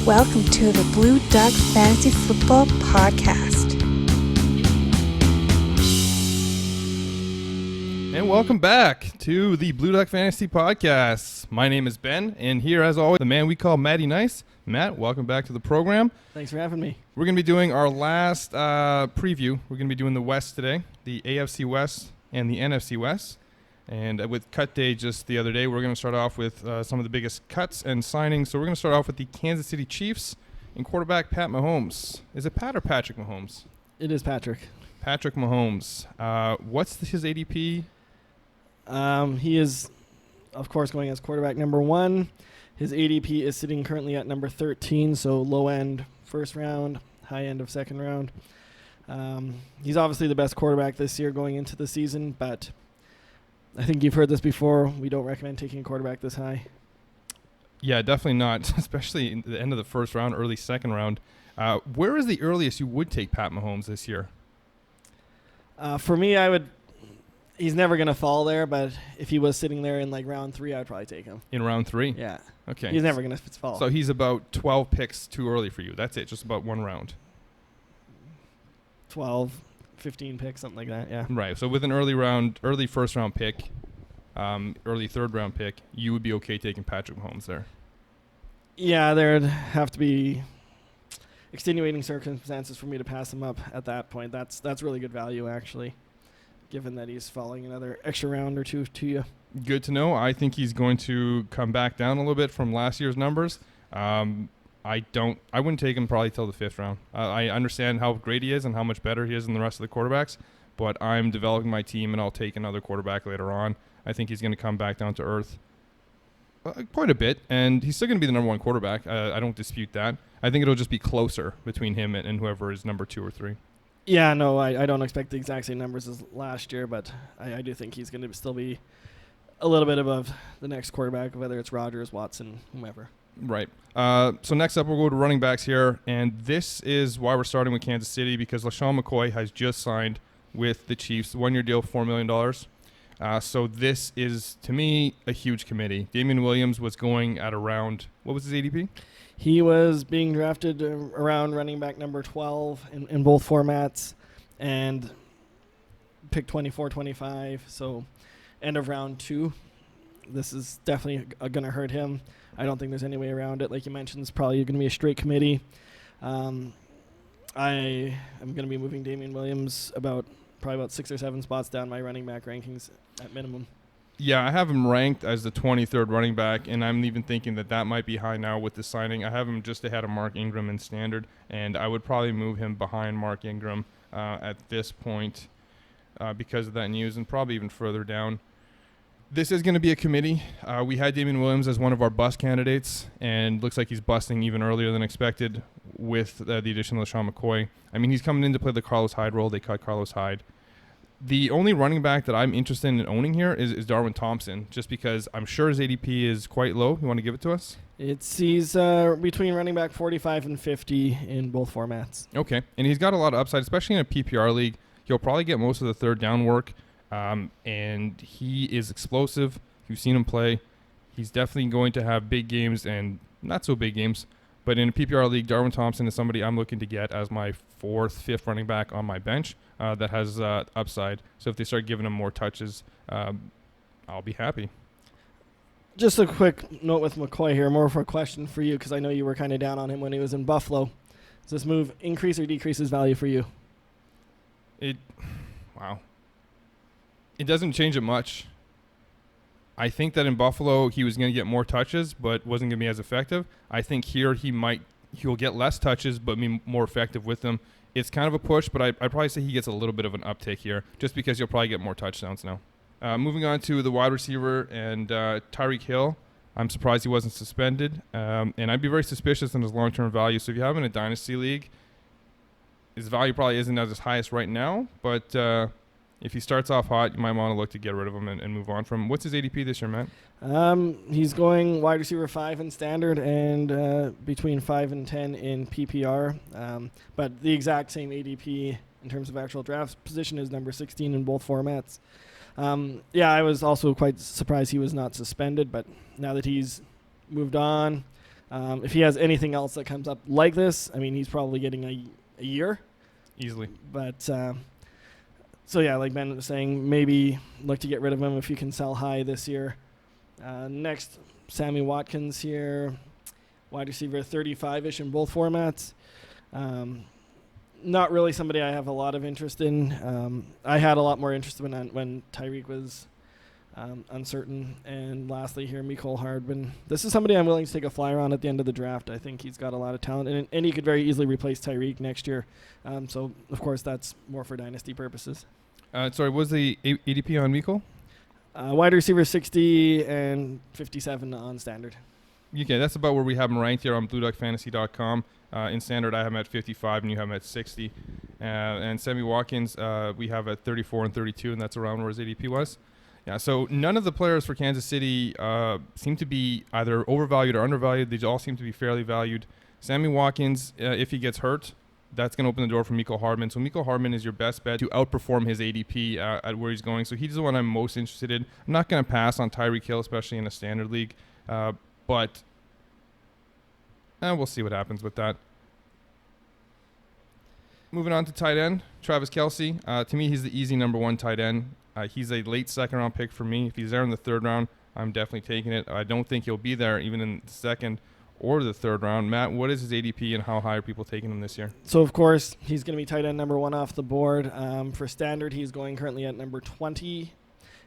Welcome to the Blue Duck Fantasy Football Podcast. And welcome back to the Blue Duck Fantasy Podcast. My name is Ben, and here, as always, the man we call Matty Nice. Matt, welcome back to the program. Thanks for having me. We're going to be doing our last preview. We're going to be doing the West today, the AFC West and the NFC West. And with cut day just the other day, we're going to start off with some of the biggest cuts and signings. So we're going to start off with the Kansas City Chiefs and quarterback Pat Mahomes. Is it Pat or Patrick Mahomes? It is Patrick. Patrick Mahomes. What's his ADP? He is, of course, going as quarterback number 1. His ADP is sitting currently at number 13, so low end first round, high end of second round. He's obviously the best quarterback this year going into the season, but I think you've heard this before. We don't recommend taking a quarterback this high. Yeah, definitely not, especially in the end of the first round, early second round. Where is the earliest you would take Pat Mahomes this year? For me, he's never going to fall there, but if he was sitting there in like round 3, I'd probably take him. In round 3? Yeah. Okay. He's never going to fall. So he's about 12 picks too early for you. That's it, just about one round. 12, 15 picks, something like that, yeah. Right. So with an early first round pick, early third round pick, you would be okay taking Patrick Mahomes there. Yeah, there'd have to be extenuating circumstances for me to pass him up at that point. That's really good value, actually, given that he's falling another extra round or two to you. Good to know. I think he's going to come back down a little bit from last year's numbers. I wouldn't take him probably till the 5th round. I understand how great he is and how much better he is than the rest of the quarterbacks, but I'm developing my team and I'll take another quarterback later on. I think he's going to come back down to earth quite a bit, and he's still going to be the number 1 quarterback. I don't dispute that. I think it'll just be closer between him and whoever is number 2 or 3. Yeah, no, I don't expect the exact same numbers as last year, but I do think he's going to still be a little bit above the next quarterback, whether it's Rodgers, Watson, whomever. Right. So next up, we'll go to running backs here, and this is why we're starting with Kansas City, because LaShawn McCoy has just signed with the Chiefs, 1-year deal, $4 million. So this is, to me, a huge committee. Damian Williams was going at around, what was his ADP? He was being drafted around running back number 12 in both formats, and pick 24, 25, so end of round 2. This is definitely going to hurt him. I don't think there's any way around it. Like you mentioned, it's probably going to be a straight committee. I am going to be moving Damian Williams probably about 6 or 7 spots down my running back rankings at minimum. Yeah, I have him ranked as the 23rd running back, and I'm even thinking that might be high now with the signing. I have him just ahead of Mark Ingram in standard, and I would probably move him behind Mark Ingram at this point because of that news, and probably even further down. This is going to be a committee. We had Damian Williams as one of our bust candidates, and looks like he's busting even earlier than expected with the addition of LaShawn McCoy. I mean, he's coming in to play the Carlos Hyde role. They cut Carlos Hyde. The only running back that I'm interested in owning here is Darwin Thompson, just because I'm sure his ADP is quite low. You want to give it to us? He's between running back 45 and 50 in both formats. Okay, and he's got a lot of upside, especially in a PPR league. He'll probably get most of the third down work. And he is explosive. You've seen him play. He's definitely going to have big games and not so big games. But in a PPR league, Darwin Thompson is somebody I'm looking to get as my 4th, 5th running back on my bench that has upside. So if they start giving him more touches, I'll be happy. Just a quick note with McCoy here, more for a question for you, because I know you were kind of down on him when he was in Buffalo. Does this move increase or decrease his value for you? Wow. It doesn't change it much. I think that in Buffalo he was going to get more touches, but wasn't going to be as effective. I think here he'll get less touches, but be more effective with them. It's kind of a push, but I'd probably say he gets a little bit of an uptick here, just because you'll probably get more touchdowns now. Moving on to the wide receiver and Tyreek Hill. I'm surprised he wasn't suspended, and I'd be very suspicious in his long-term value. So if you have him in a dynasty league, his value probably isn't as highest right now, but if he starts off hot, you might want to look to get rid of him and move on from him. What's his ADP this year, Matt? He's going wide receiver 5 in standard and between 5 and 10 in PPR. But the exact same ADP in terms of actual draft position is number 16 in both formats. I was also quite surprised he was not suspended, but now that he's moved on, If he has anything else that comes up like this, I mean, he's probably getting a year. Easily. But, so yeah, like Ben was saying, maybe look to get rid of him if you can sell high this year. Next, Sammy Watkins here, wide receiver 35-ish in both formats. Not really somebody I have a lot of interest in. I had a lot more interest when Tyreek was uncertain. And lastly here, Mecole Hardman. This is somebody I'm willing to take a flyer on at the end of the draft. I think he's got a lot of talent, and he could very easily replace Tyreek next year. So, of course, that's more for dynasty purposes. Sorry, what was the ADP on Mecole? Wide receiver 60 and 57 on standard. Okay, that's about where we have him ranked here on BlueDuckFantasy.com. In standard, I have him at 55, and you have him at 60. And Sammy Watkins, we have at 34 and 32, and that's around where his ADP was. Yeah, so none of the players for Kansas City seem to be either overvalued or undervalued. These all seem to be fairly valued. Sammy Watkins, if he gets hurt, that's going to open the door for Mecole Hardman. So Mecole Hardman is your best bet to outperform his ADP at where he's going. So he's the one I'm most interested in. I'm not going to pass on Tyreek Hill, especially in a standard league. But we'll see what happens with that. Moving on to tight end, Travis Kelce. To me, he's the easy number one tight end. He's a late second-round pick for me. If he's there in the third round, I'm definitely taking it. I don't think he'll be there even in the second or the third round. Matt, what is his ADP and how high are people taking him this year? So, of course, he's going to be tight end number one off the board. For standard, he's going currently at number 20.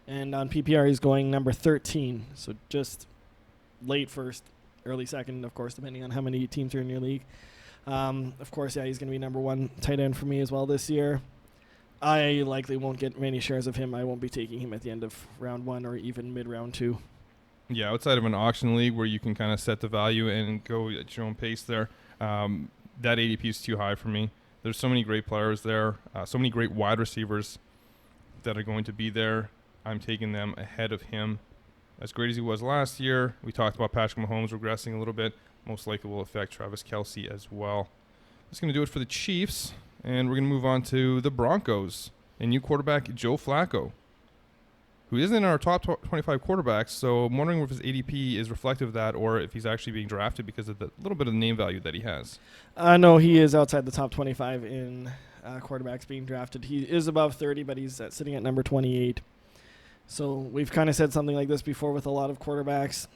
And on PPR, he's going number 13. So just late first, early second, of course, depending on how many teams are in your league. Of course, yeah, he's going to be number one tight end for me as well this year. I likely won't get many shares of him. I won't be taking him at the end of round one or even mid-round two. Yeah, outside of an auction league where you can kind of set the value and go at your own pace there, that ADP is too high for me. There's so many great players there, so many great wide receivers that are going to be there. I'm taking them ahead of him. As great as he was last year, we talked about Patrick Mahomes regressing a little bit. Most likely will affect Travis Kelce as well. That's going to do it for the Chiefs, and we're going to move on to the Broncos and new quarterback Joe Flacco, who isn't in our top 25 quarterbacks, so I'm wondering if his ADP is reflective of that or if he's actually being drafted because of the little bit of the name value that he has. No, he is outside the top 25 in quarterbacks being drafted. He is above 30, but he's sitting at number 28. So we've kind of said something like this before with a lot of quarterbacks.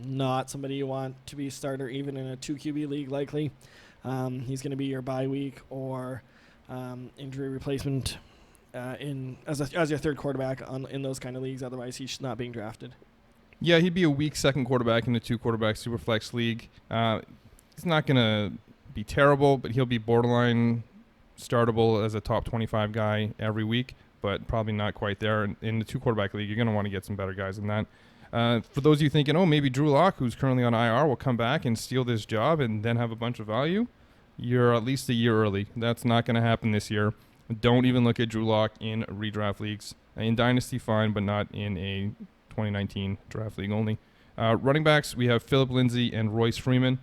Not somebody you want to be a starter even in a 2QB league likely. He's going to be your bye week or injury replacement as your third quarterback in those kind of leagues. Otherwise, he's not being drafted. Yeah, he'd be a weak second quarterback in the two-quarterback Superflex league. He's not going to be terrible, but he'll be borderline startable as a top 25 guy every week, but probably not quite there. In the two-quarterback league, you're going to want to get some better guys than that. For those of you thinking, maybe Drew Lock, who's currently on IR, will come back and steal this job and then have a bunch of value, you're at least a year early. That's not going to happen this year. Don't even look at Drew Lock in redraft leagues. In Dynasty, fine, but not in a 2019 draft league only. Running backs, we have Phillip Lindsay and Royce Freeman.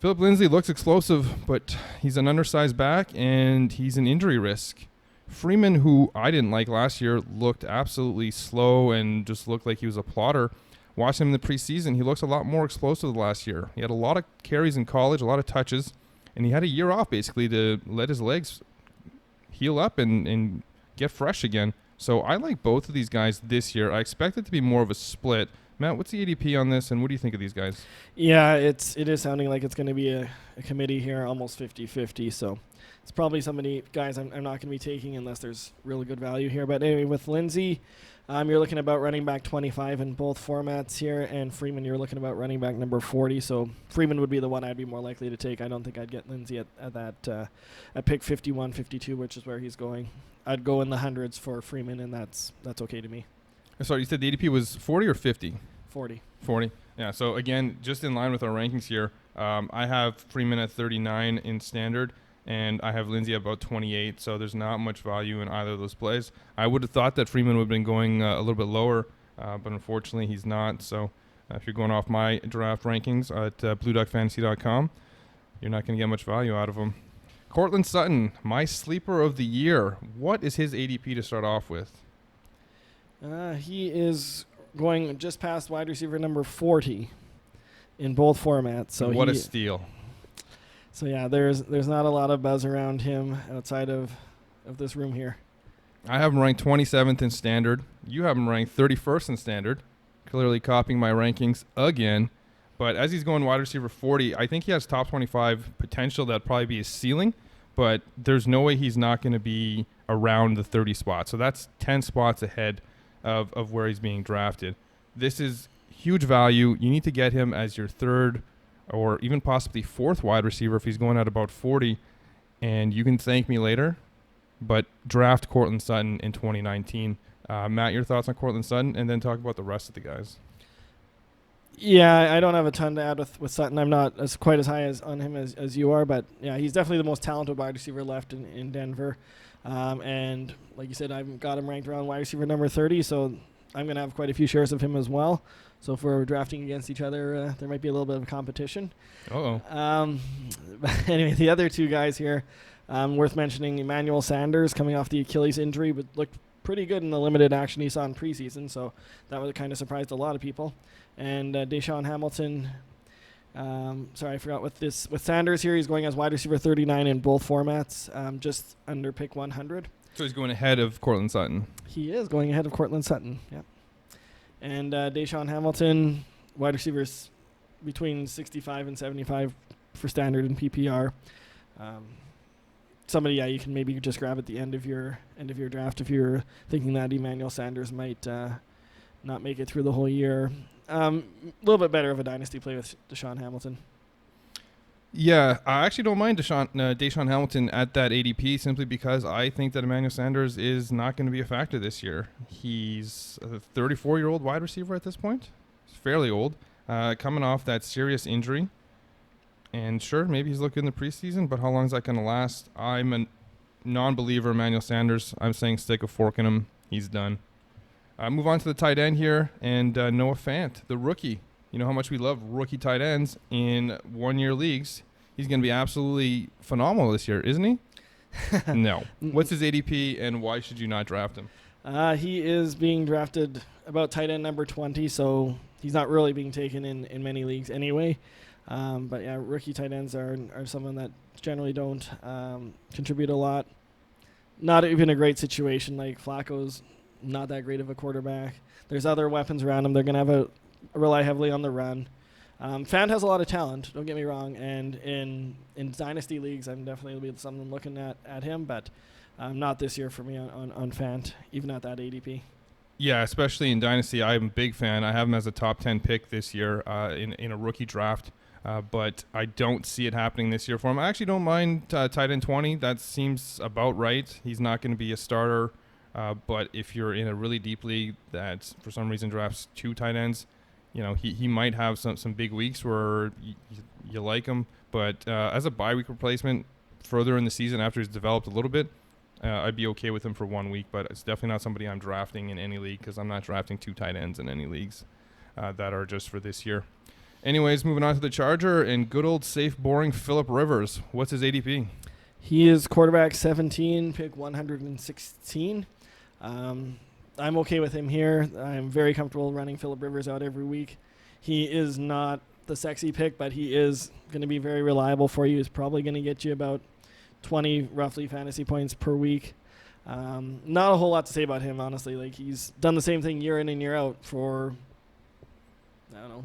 Phillip Lindsay looks explosive, but he's an undersized back, and he's an injury risk. Freeman, who I didn't like last year, looked absolutely slow and just looked like he was a plotter. Watching him in the preseason, he looks a lot more explosive than last year. He had a lot of carries in college, a lot of touches, and he had a year off basically to let his legs heal up and get fresh again. So I like both of these guys this year. I expect it to be more of a split. Matt, what's the ADP on this, and what do you think of these guys? Yeah, it is sounding like it's going to be a committee here, almost 50-50. So it's probably somebody, guys, I'm not going to be taking unless there's really good value here. But anyway, with Lindsay, you're looking about running back 25 in both formats here, and Freeman, you're looking about running back number 40. So Freeman would be the one I'd be more likely to take. I don't think I'd get Lindsay at pick 51, 52, which is where he's going. I'd go in the hundreds for Freeman, and that's okay to me. Sorry, you said the ADP was 40 or 50? 40. 40. Yeah, so again, just in line with our rankings here, I have Freeman at 39 in standard, and I have Lindsay at about 28, so there's not much value in either of those plays. I would have thought that Freeman would have been going a little bit lower, but unfortunately he's not. So if you're going off my draft rankings at BlueDuckFantasy.com, you're not going to get much value out of him. Cortland Sutton, my sleeper of the year. What is his ADP to start off with? He is going just past wide receiver number 40. in both formats. So what a steal. So yeah, there's not a lot of buzz around him outside of this room here. I have him ranked 27th in standard. You have him ranked 31st in standard. Clearly copying my rankings again. But as he's going wide receiver 40, I think he has top 25 potential. That'd probably be his ceiling. But there's no way he's not going to be around the 30 spot. So that's 10 spots ahead of where he's being drafted. This is huge value. You need to get him as your third or even possibly fourth wide receiver if he's going at about 40. And you can thank me later. But draft Courtland Sutton in 2019. Matt, your thoughts on Courtland Sutton? And then talk about the rest of the guys. Yeah, I don't have a ton to add with Sutton. I'm not quite as high on him as you are, but yeah, he's definitely the most talented wide receiver left in Denver. And like you said, I've got him ranked around wide receiver number 30, so I'm going to have quite a few shares of him as well. So if we're drafting against each other, there might be a little bit of competition. Uh-oh. But anyway, the other two guys here, worth mentioning, Emmanuel Sanders coming off the Achilles injury, but looked pretty good in the limited action he saw in preseason, so that would kind of surprised a lot of people. And Deshaun Hamilton, I forgot with Sanders here, he's going as wide receiver 39 in both formats, just under pick 100. So he's going ahead of Courtland Sutton. He is going ahead of Courtland Sutton, yeah. And Deshaun Hamilton, wide receivers between 65 and 75 for standard and PPR. Somebody, you can maybe just grab at the end of your draft if you're thinking that Emmanuel Sanders might not make it through the whole year. A little bit better of a dynasty play with Deshaun Hamilton. Yeah, I actually don't mind Deshaun Hamilton at that ADP simply because I think that Emmanuel Sanders is not going to be a factor this year. He's a 34-year-old wide receiver at this point. He's fairly old, coming off that serious injury. And sure, maybe he's looked good in the preseason, but how long is that going to last? I'm a non-believer Emmanuel Sanders. I'm saying stick a fork in him. He's done. Move on to the tight end here, and Noah Fant, the rookie. You know how much we love rookie tight ends in one-year leagues. He's going to be absolutely phenomenal this year, isn't he? No. What's his ADP, and why should you not draft him? He is being drafted about tight end number 20, so he's not really being taken in many leagues anyway. But yeah, rookie tight ends are someone that generally don't contribute a lot. Not even a great situation. Like Flacco's not that great of a quarterback. There's other weapons around him. They're going to rely heavily on the run. Fant has a lot of talent, don't get me wrong, and in dynasty leagues, I'm definitely will be someone looking at him, but not this year for me on Fant, even at that ADP. Yeah, especially in dynasty, I'm a big fan. I have him as a top 10 pick this year in a rookie draft, but I don't see it happening this year for him. I actually don't mind tight end 20. That seems about right. He's not going to be a starter, but if you're in a really deep league that for some reason drafts two tight ends, you know, he might have some big weeks where you like him. But as a bye week replacement further in the season after he's developed a little bit, I'd be okay with him for 1 week. But it's definitely not somebody I'm drafting in any league because I'm not drafting two tight ends in any leagues that are just for this year. Anyways, moving on to the Charger and good old safe, boring Phillip Rivers. What's his ADP? He is quarterback 17, pick 116. I'm okay with him here. I'm very comfortable running Phillip Rivers out every week. He is not the sexy pick, but he is going to be very reliable for you. He's probably going to get you about 20 roughly fantasy points per week. Not a whole lot to say about him, honestly. Like, he's done the same thing year in and year out for,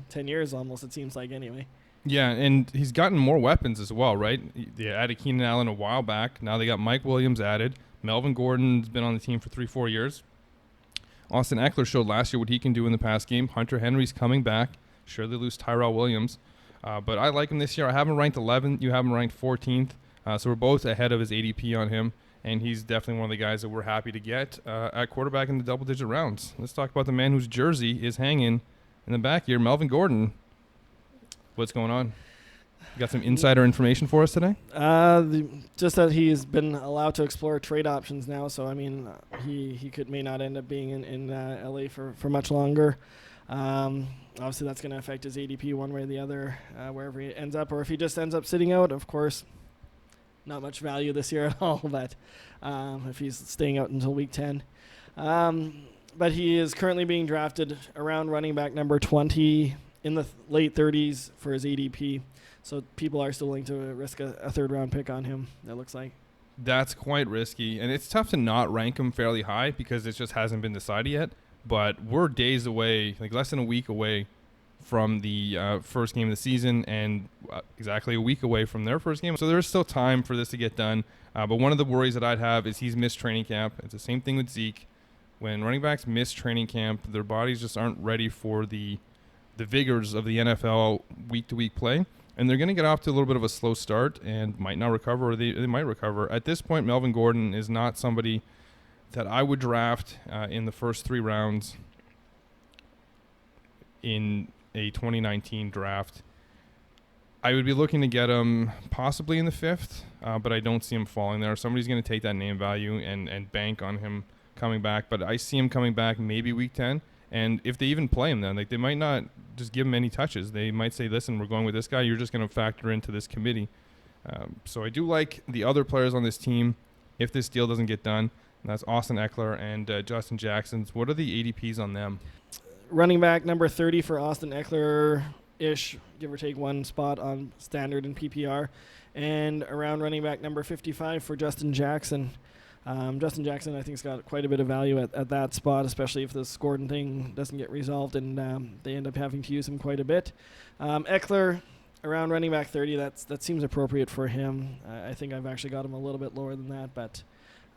10 years almost, it seems like, anyway. Yeah, and he's gotten more weapons as well, right? They added Keenan Allen a while back. Now they got Mike Williams added. Melvin Gordon's been on the team for 3-4 years. Austin Eckler showed last year what he can do in the pass game. Hunter Henry's coming back. Sure, they lose Tyrell Williams. But I like him this year. I have him ranked 11th. You have him ranked 14th. So we're both ahead of his ADP on him. And he's definitely one of the guys that we're happy to get at quarterback in the double-digit rounds. Let's talk about the man whose jersey is hanging in the back here, Melvin Gordon. What's going on? You got some insider information for us today? Just that he's been allowed to explore trade options now. So, I mean, he may not end up being in LA for much longer. Obviously, that's going to affect his ADP one way or the other, wherever he ends up. Or if he just ends up sitting out, of course, not much value this year at all. But if he's staying out until week 10. But he is currently being drafted around running back number 20 in the late 30s for his ADP. So people are still willing to risk a third-round pick on him, it looks like. That's quite risky, and it's tough to not rank him fairly high because it just hasn't been decided yet. But we're days away, like less than a week away from the first game of the season, and exactly a week away from their first game. So there's still time for this to get done. But one of the worries that I'd have is he's missed training camp. It's the same thing with Zeke. When running backs miss training camp, their bodies just aren't ready for the vigors of the NFL week-to-week play. And they're going to get off to a little bit of a slow start and might not recover, or they might recover. At this point, Melvin Gordon is not somebody that I would draft in the first 3 rounds in a 2019 draft. I would be looking to get him possibly in the 5th, but I don't see him falling there. Somebody's going to take that name value and bank on him coming back. But I see him coming back maybe week 10. And if they even play him then, like they might not just give him any touches. They might say, listen, we're going with this guy. You're just going to factor into this committee. So I do like the other players on this team if this deal doesn't get done. And that's Austin Eckler and Justin Jackson. What are the ADPs on them? Running back number 30 for Austin Eckler-ish, give or take 1 spot on standard and PPR. And around running back number 55 for Justin Jackson. Justin Jackson, I think, has got quite a bit of value at that spot, especially if this Gordon thing doesn't get resolved and they end up having to use him quite a bit. Eckler, around running back 30, that seems appropriate for him. I think I've actually got him a little bit lower than that, but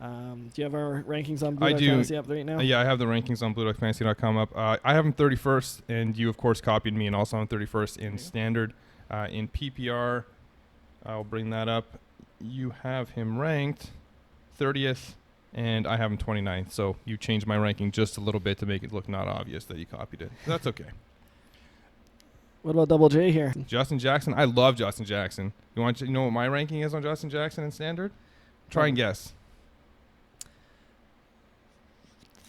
do you have our rankings on Blue Duck Fantasy up right now? Yeah, I have the rankings on BlueDuckFantasy.com up. I have him 31st, and you, of course, copied me, and also on 31st in standard. In PPR, I'll bring that up. You have him ranked 30th, and I have him 29th. So you changed my ranking just a little bit to make it look not obvious that you copied it. That's okay. What about Double J here? Justin Jackson. I love Justin Jackson. You know what my ranking is on Justin Jackson in standard? Try and guess.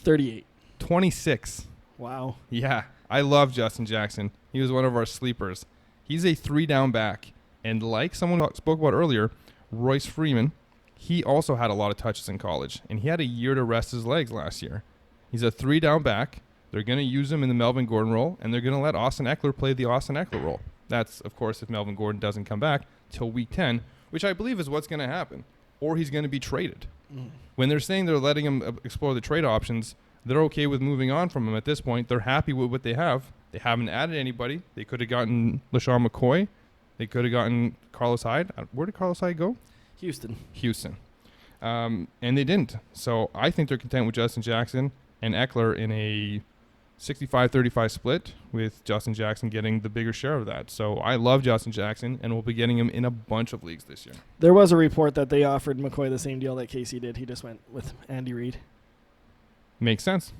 38. 26. Wow. Yeah, I love Justin Jackson. He was one of our sleepers. He's a 3-down back. And like someone spoke about earlier, Royce Freeman, he also had a lot of touches in college. And he had a year to rest his legs last year. He's a 3-down back. They're going to use him in the Melvin Gordon role, and they're going to let Austin Eckler play the Austin Eckler role. That's, of course, if Melvin Gordon doesn't come back till week 10, which I believe is what's going to happen. Or he's going to be traded. When they're saying they're letting him explore the trade options, they're okay with moving on from him at this point. They're happy with what they have. They haven't added anybody. They could have gotten LaShawn McCoy. They could have gotten Carlos Hyde. Where did Carlos Hyde go? Houston. And they didn't. So I think they're content with Justin Jackson and Eckler in a 65-35 split, with Justin Jackson getting the bigger share of that. So I love Justin Jackson, and we'll be getting him in a bunch of leagues this year. There was a report that they offered McCoy the same deal that Casey did. He just went with Andy Reid. Makes sense.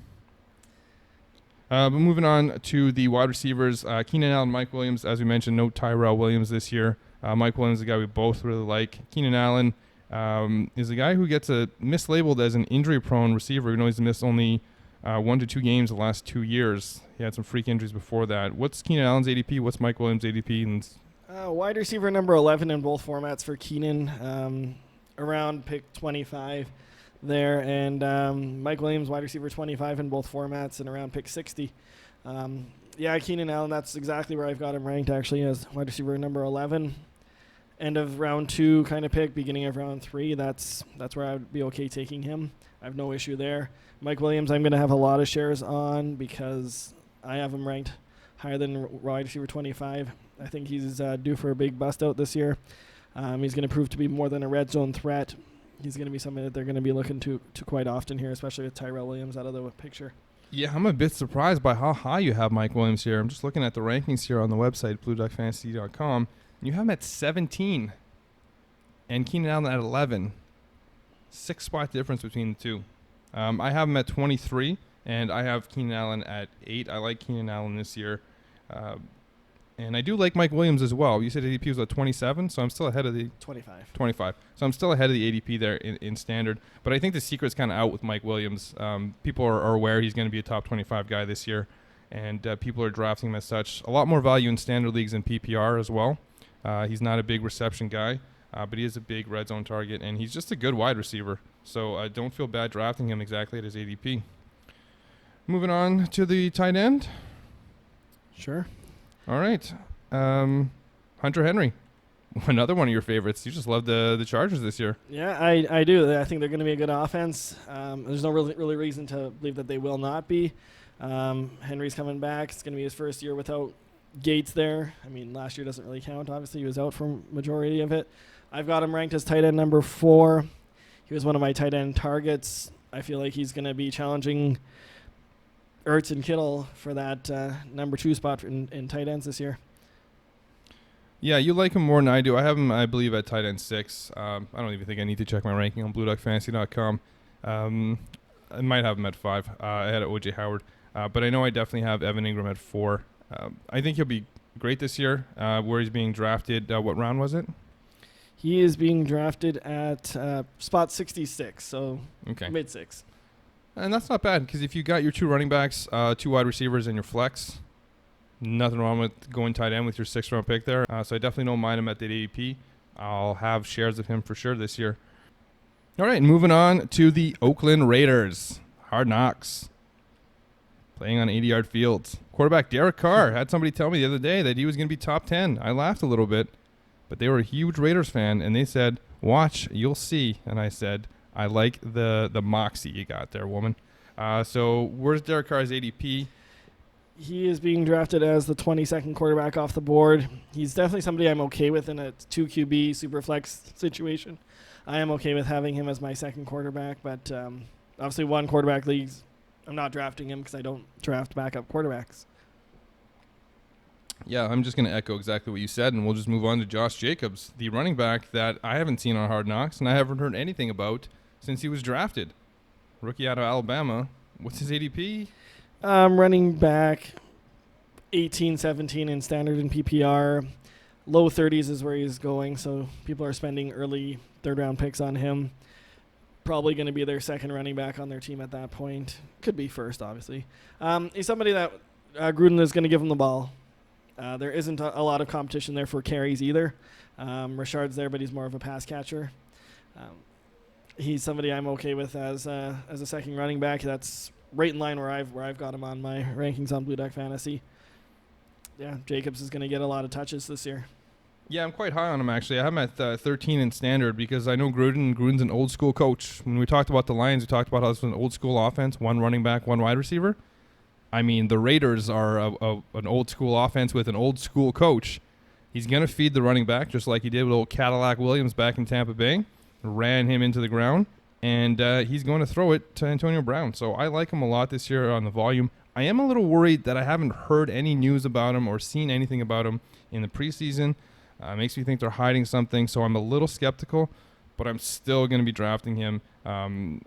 But moving on to the wide receivers, Keenan Allen, Mike Williams. As we mentioned, no Tyrell Williams this year. Mike Williams is a guy we both really like. Keenan Allen is a guy who gets mislabeled as an injury-prone receiver. You know, he's missed only 1 to 2 games the last 2 years. He had some freak injuries before that. What's Keenan Allen's ADP? What's Mike Williams' ADP? And wide receiver number 11 in both formats for Keenan, around pick 25 there. And Mike Williams, wide receiver 25 in both formats, and around pick 60. Yeah, Keenan Allen, that's exactly where I've got him ranked, actually, as wide receiver number 11. End of round 2 kind of pick, beginning of round 3. That's where I would be okay taking him. I have no issue there. Mike Williams, I'm going to have a lot of shares on because I have him ranked higher than wide receiver 25. I think he's due for a big bust out this year. He's going to prove to be more than a red zone threat. He's going to be something that they're going to be looking to quite often here, especially with Tyrell Williams out of the picture. Yeah, I'm a bit surprised by how high you have Mike Williams here. I'm just looking at the rankings here on the website, BlueDuckFantasy.com. You have him at 17 and Keenan Allen at 11. 6-spot difference between the two. I have him at 23, and I have Keenan Allen at 8. I like Keenan Allen this year. And I do like Mike Williams as well. You said ADP was at 27, so I'm still ahead of the... 25. So I'm still ahead of the ADP there in standard. But I think the secret's kind of out with Mike Williams. People are aware he's going to be a top 25 guy this year, and people are drafting him as such. A lot more value in standard leagues than PPR as well. He's not a big reception guy, but he is a big red zone target, and he's just a good wide receiver. So I don't feel bad drafting him exactly at his ADP. Moving on to the tight end. Sure. All right. Hunter Henry, another one of your favorites. You just love the Chargers this year. Yeah, I do. I think they're going to be a good offense. There's no really reason to believe that they will not be. Henry's coming back. It's going to be his first year without Gates there. I mean, last year doesn't really count. Obviously, he was out for majority of it. I've got him ranked as tight end number 4. He was one of my tight end targets. I feel like he's going to be challenging Ertz and Kittle for that number 2 spot in tight ends this year. Yeah, you like him more than I do. I have him, I believe, at tight end 6. I don't even think I need to check my ranking on BlueDuckFantasy.com. I might have him at 5. I had O.J. Howard. But I know I definitely have Evan Ingram at 4. I think he'll be great this year. Where he's being drafted, what round was it? He is being drafted at spot 66, so mid-6. And that's not bad, because if you got your 2 running backs, 2 wide receivers, and your flex, nothing wrong with going tight end with your 6th-round pick there. So I definitely don't mind him at that ADP. I'll have shares of him for sure this year. All right, moving on to the Oakland Raiders. Hard Knocks. Playing on 80-yard fields. Quarterback Derek Carr had somebody tell me the other day that he was going to be top 10. I laughed a little bit, but they were a huge Raiders fan, and they said, watch, you'll see. And I said, I like the moxie you got there, woman. So where's Derek Carr's ADP? He is being drafted as the 22nd quarterback off the board. He's definitely somebody I'm okay with in a 2 QB super flex situation. I am okay with having him as my second quarterback, but obviously 1 quarterback leagues, I'm not drafting him because I don't draft backup quarterbacks. Yeah, I'm just going to echo exactly what you said, and we'll just move on to Josh Jacobs, the running back that I haven't seen on Hard Knocks and I haven't heard anything about since he was drafted. Rookie out of Alabama. What's his ADP? Running back 18, 17 in standard and PPR. Low 30s is where he's going, so people are spending early 3rd-round picks on him. Probably going to be their second running back on their team at that point. Could be first, obviously. He's somebody that Gruden is going to give him the ball. There isn't a lot of competition there for carries either. Richard's there, but he's more of a pass catcher. He's somebody I'm okay with as a second running back. That's right in line where I've got him on my rankings on Blue Duck Fantasy. Yeah, Jacobs is going to get a lot of touches this year. Yeah, I'm quite high on him, actually. I have him at 13 in standard because I know Gruden's an old-school coach. When we talked about the Lions, we talked about how this was an old-school offense, 1 running back, 1 wide receiver. I mean, the Raiders are an old-school offense with an old-school coach. He's going to feed the running back just like he did with old Cadillac Williams back in Tampa Bay. Ran him into the ground, and he's going to throw it to Antonio Brown. So I like him a lot this year on the volume. I am a little worried that I haven't heard any news about him or seen anything about him in the preseason. Makes me think they're hiding something, so I'm a little skeptical, but I'm still going to be drafting him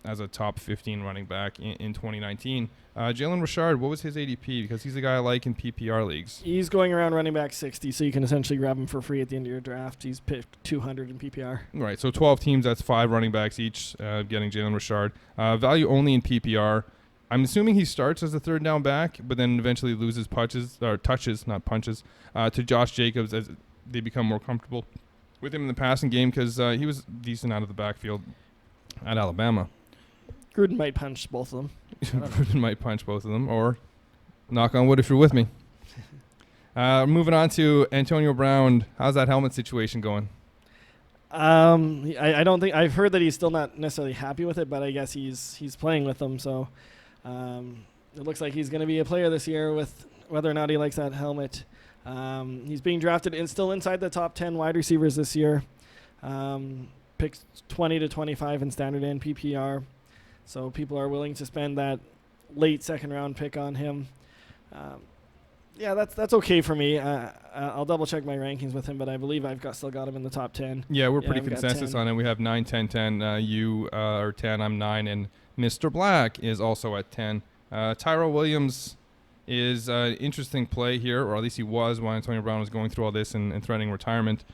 as a top 15 running back in 2019. Jalen Richard, what was his ADP? Because he's a guy I like in PPR leagues. He's going around running back 60, so you can essentially grab him for free at the end of your draft. He's picked 200 in PPR. Right, so 12 teams, that's 5 running backs each, getting Jalen Richard. Value only in PPR. I'm assuming he starts as a 3rd down back, but then eventually loses touches, to Josh Jacobs as they become more comfortable with him in the passing game because he was decent out of the backfield at Alabama. Gruden might punch both of them. Gruden might punch both of them, or knock on wood if you're with me. Moving on to Antonio Brown. How's that helmet situation going? I don't think I've heard that he's still not necessarily happy with it, but I guess he's playing with them. So it looks like he's going to be a player this year with whether or not he likes that helmet. He's being drafted and still inside the top 10 wide receivers this year. Picks 20 to 25 in standard and PPR. So people are willing to spend that late 2nd round pick on him. Yeah, that's okay for me. I'll double check my rankings with him, but I believe I've still got him in the top 10. Yeah, we're pretty consensus on it. We have 9, 10, 10. You are 10, I'm 9, and Mr. Black is also at 10. Tyrell Williams is an interesting play here, or at least he was while Antonio Brown was going through all this and threatening retirement.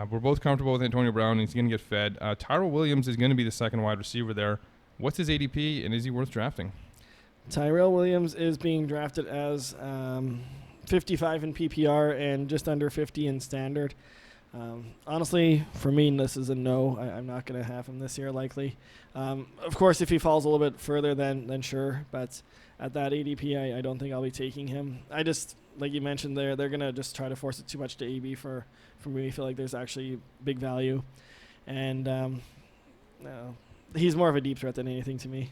We're both comfortable with Antonio Brown, and he's going to get fed. Tyrell Williams is going to be the 2nd wide receiver there. What's his ADP, and is he worth drafting? Tyrell Williams is being drafted as 55 in PPR and just under 50 in standard. Honestly, for me, this is a no. I'm not going to have him this year, likely. Of course, if he falls a little bit further, then sure. But at that ADP, I don't think I'll be taking him. I just, like you mentioned there, they're going to just try to force it too much to AB for me. I feel like there's actually big value. And no, he's more of a deep threat than anything to me.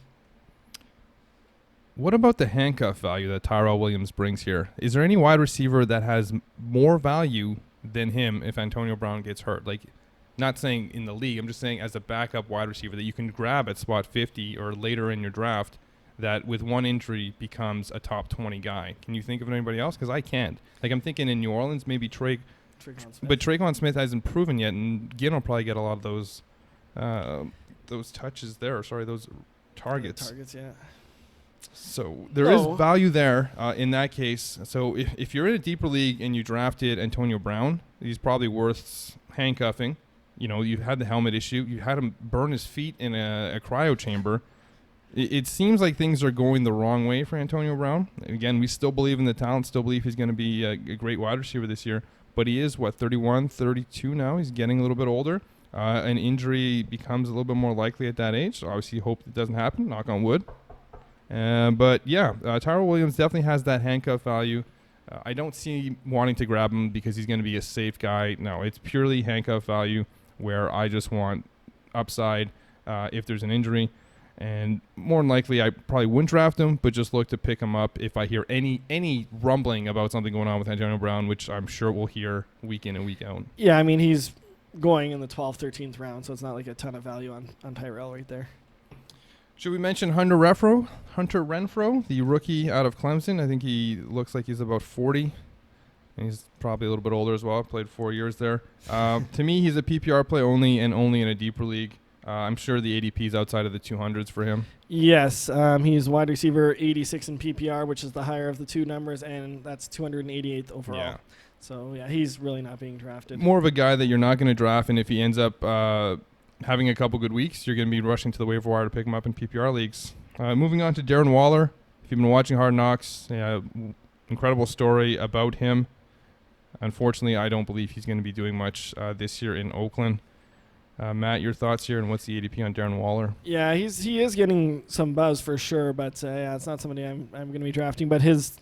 What about the handcuff value that Tyrell Williams brings here? Is there any wide receiver that has more value than him if Antonio Brown gets hurt? Like, not saying in the league, I'm just saying as a backup wide receiver that you can grab at spot 50 or later in your draft that with one injury becomes a top 20 guy. Can you think of anybody else? Because I can't. Like, I'm thinking in New Orleans, maybe Tre'Quan Smith. But Tre'Quan Smith hasn't proven yet, and Ginn will probably get a lot of those touches there. Sorry, those targets. Targets, yeah. So there is value there in that case. So if you're in a deeper league and you drafted Antonio Brown, he's probably worth handcuffing. You know, you had the helmet issue. You had him burn his feet in a cryo chamber. It seems like things are going the wrong way for Antonio Brown. Again, we still believe in the talent, still believe he's going to be a great wide receiver this year. But he is, 31, 32 now. He's getting a little bit older. An injury becomes a little bit more likely at that age. So obviously hope it doesn't happen, knock on wood. But yeah, Tyrell Williams definitely has that handcuff value. I don't see wanting to grab him because he's going to be a safe guy. No, it's purely handcuff value where I just want upside if there's an injury. And more than likely, I probably wouldn't draft him, but just look to pick him up if I hear any rumbling about something going on with Antonio Brown, which I'm sure we'll hear week in and week out. Yeah, I mean, he's going in the 12th, 13th round, so it's not like a ton of value on Tyrell right there. Should we mention Hunter Renfrow, the rookie out of Clemson? I think he looks like he's about 40. And he's probably a little bit older as well. Played 4 years there. To me, he's a PPR play only and only in a deeper league. I'm sure the ADP is outside of the 200s for him. Yes, he's wide receiver 86 in PPR, which is the higher of the two numbers, and that's 288th overall. Yeah. So, yeah, he's really not being drafted. More of a guy that you're not going to draft, and if he ends up having a couple good weeks, you're going to be rushing to the waiver wire to pick him up in PPR leagues. Moving on to Darren Waller. If you've been watching Hard Knocks, incredible story about him. Unfortunately, I don't believe he's going to be doing much this year in Oakland. Matt, your thoughts here, and what's the ADP on Darren Waller? Yeah, he is getting some buzz for sure, but it's not somebody I'm going to be drafting. But his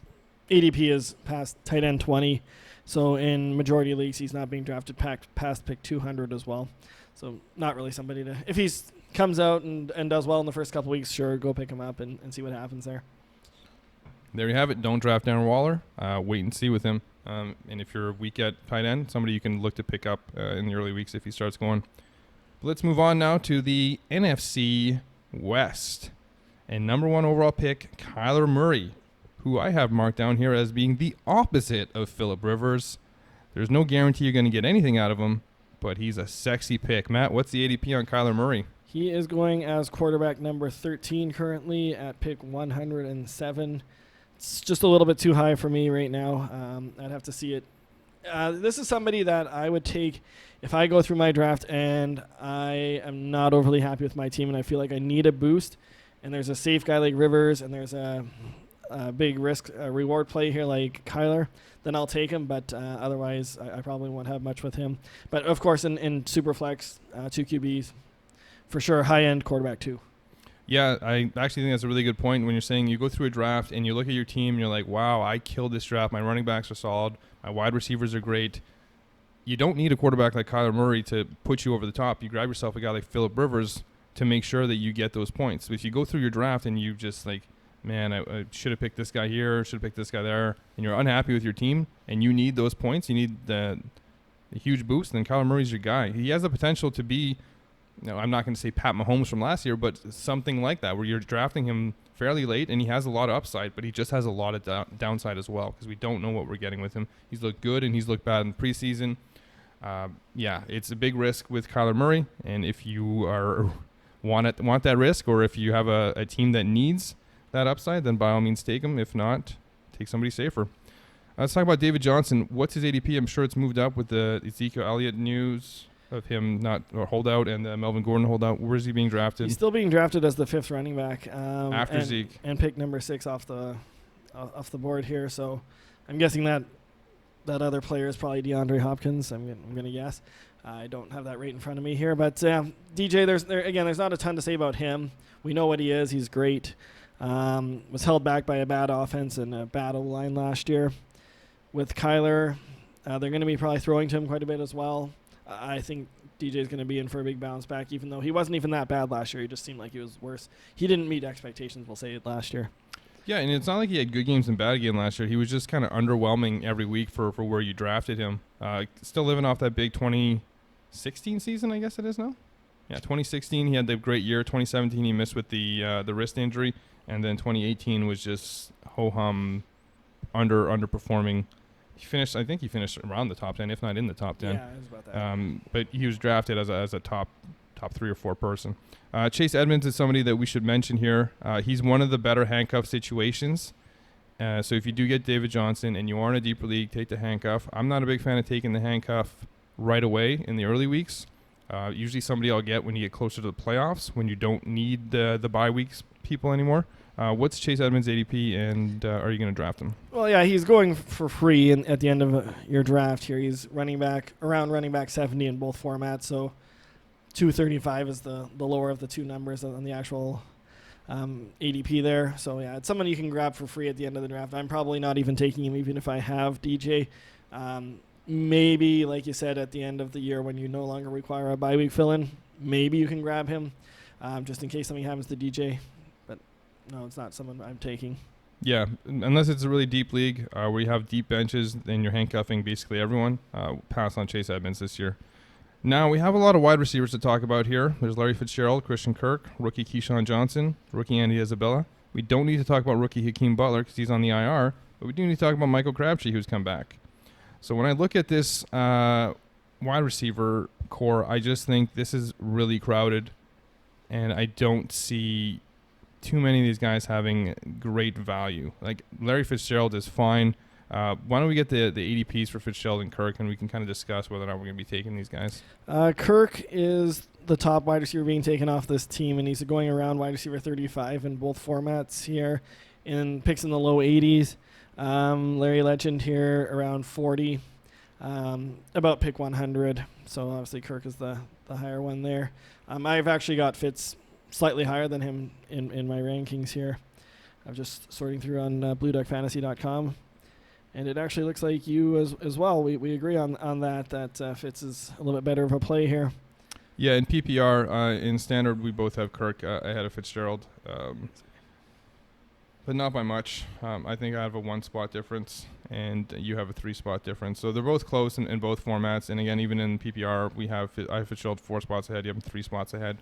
ADP is past tight end 20, so in majority of leagues he's not being drafted past pick 200 as well. So not really somebody to, if he comes out and does well in the first couple weeks, sure, go pick him up and see what happens there. There you have it. Don't draft Darren Waller. Wait and see with him. And if you're weak at tight end, somebody you can look to pick up in the early weeks if he starts going. But let's move on now to the NFC West. And number 1 overall pick, Kyler Murray, who I have marked down here as being the opposite of Phillip Rivers. There's no guarantee you're going to get anything out of him, but he's a sexy pick. Matt, what's the ADP on Kyler Murray? He is going as quarterback number 13 currently at pick 107. It's just a little bit too high for me right now. I'd have to see it. This is somebody that I would take if I go through my draft and I am not overly happy with my team and I feel like I need a boost, and there's a safe guy like Rivers and there's a big risk reward play here like Kyler, then I'll take him. But otherwise, I probably won't have much with him. But, of course, in Superflex, 2 QBs, for sure, high-end quarterback too. Yeah, I actually think that's a really good point when you're saying you go through a draft and you look at your team and you're like, wow, I killed this draft. My running backs are solid. My wide receivers are great. You don't need a quarterback like Kyler Murray to put you over the top. You grab yourself a guy like Phillip Rivers to make sure that you get those points. So if you go through your draft and you just like, man, I should have picked this guy here, should have picked this guy there, and you're unhappy with your team and you need those points, you need the huge boost, then Kyler Murray's your guy. He has the potential to be, I'm not going to say Pat Mahomes from last year, but something like that where you're drafting him fairly late and he has a lot of upside, but he just has a lot of downside as well because we don't know what we're getting with him. He's looked good and he's looked bad in preseason. It's a big risk with Kyler Murray, and if you want that risk, or if you have a team that needs that upside, then by all means take him. If not, take somebody safer. Let's talk about David Johnson. What's his ADP? I'm sure it's moved up with the Ezekiel Elliott news of him holdout and the Melvin Gordon holdout. Where is he being drafted? He's still being drafted as the 5th running back after Zeke, and pick number 6 off the board here. So I'm guessing that other player is probably DeAndre Hopkins. I'm going to guess. I don't have that right in front of me here, but DJ, there's not a ton to say about him. We know what he is. He's great. Was held back by a bad offense and a bad O-line last year. With Kyler, they're going to be probably throwing to him quite a bit as well. I think DJ's going to be in for a big bounce back, even though he wasn't even that bad last year. He just seemed like he was worse. He didn't meet expectations, we'll say, last year. Yeah, and it's not like he had good games and bad games last year. He was just kind of underwhelming every week for where you drafted him. Still living off that big 2016 season, I guess it is now. Yeah, 2016 he had the great year. 2017 he missed with the wrist injury, and then 2018 was just ho-hum, underperforming. I think he finished around the top 10, if not in the top 10. Yeah, it was about that. But he was drafted as a top 3 or 4 person. Chase Edmonds is somebody that we should mention here. He's one of the better handcuff situations. So if you do get David Johnson and you are in a deeper league, take the handcuff. I'm not a big fan of taking the handcuff right away in the early weeks. Usually somebody I'll get when you get closer to the playoffs, when you don't need the bye weeks people anymore. What's Chase Edmonds' ADP, and are you going to draft him? Well, yeah, he's going for free at the end of your draft here. He's running back 70 in both formats, so 235 is the lower of the two numbers on the actual ADP there. So, yeah, it's someone you can grab for free at the end of the draft. I'm probably not even taking him even if I have DJ. Maybe, like you said, at the end of the year when you no longer require a bye week fill-in, maybe you can grab him just in case something happens to DJ. But, no, it's not someone I'm taking. Yeah, unless it's a really deep league where you have deep benches, then you're handcuffing basically everyone. Pass on Chase Edmonds this year. Now, we have a lot of wide receivers to talk about here. There's Larry Fitzgerald, Christian Kirk, rookie Keyshawn Johnson, rookie Andy Isabella. We don't need to talk about rookie Hakeem Butler because he's on the IR, but we do need to talk about Michael Crabtree, who's come back. So when I look at this wide receiver core, I just think this is really crowded, and I don't see too many of these guys having great value. Like, Larry Fitzgerald is fine. Why don't we get the ADPs for Fitzgerald and Kirk, and we can kind of discuss whether or not we're going to be taking these guys. Kirk is the top wide receiver being taken off this team, and he's going around wide receiver 35 in both formats here, in picks in the low 80s. Larry Legend here around 40, about pick 100. So obviously Kirk is the higher one there. I've actually got Fitz slightly higher than him in my rankings here. I'm just sorting through on BlueDuckFantasy.com. And it actually looks like you as well. We agree on that Fitz is a little bit better of a play here. Yeah, in PPR, in Standard, we both have Kirk ahead of Fitzgerald, but not by much. I think I have a 1-spot difference, and you have a 3-spot difference. So they're both close in both formats. And again, even in PPR, I have Fitzgerald 4 spots ahead. You have 3 spots ahead.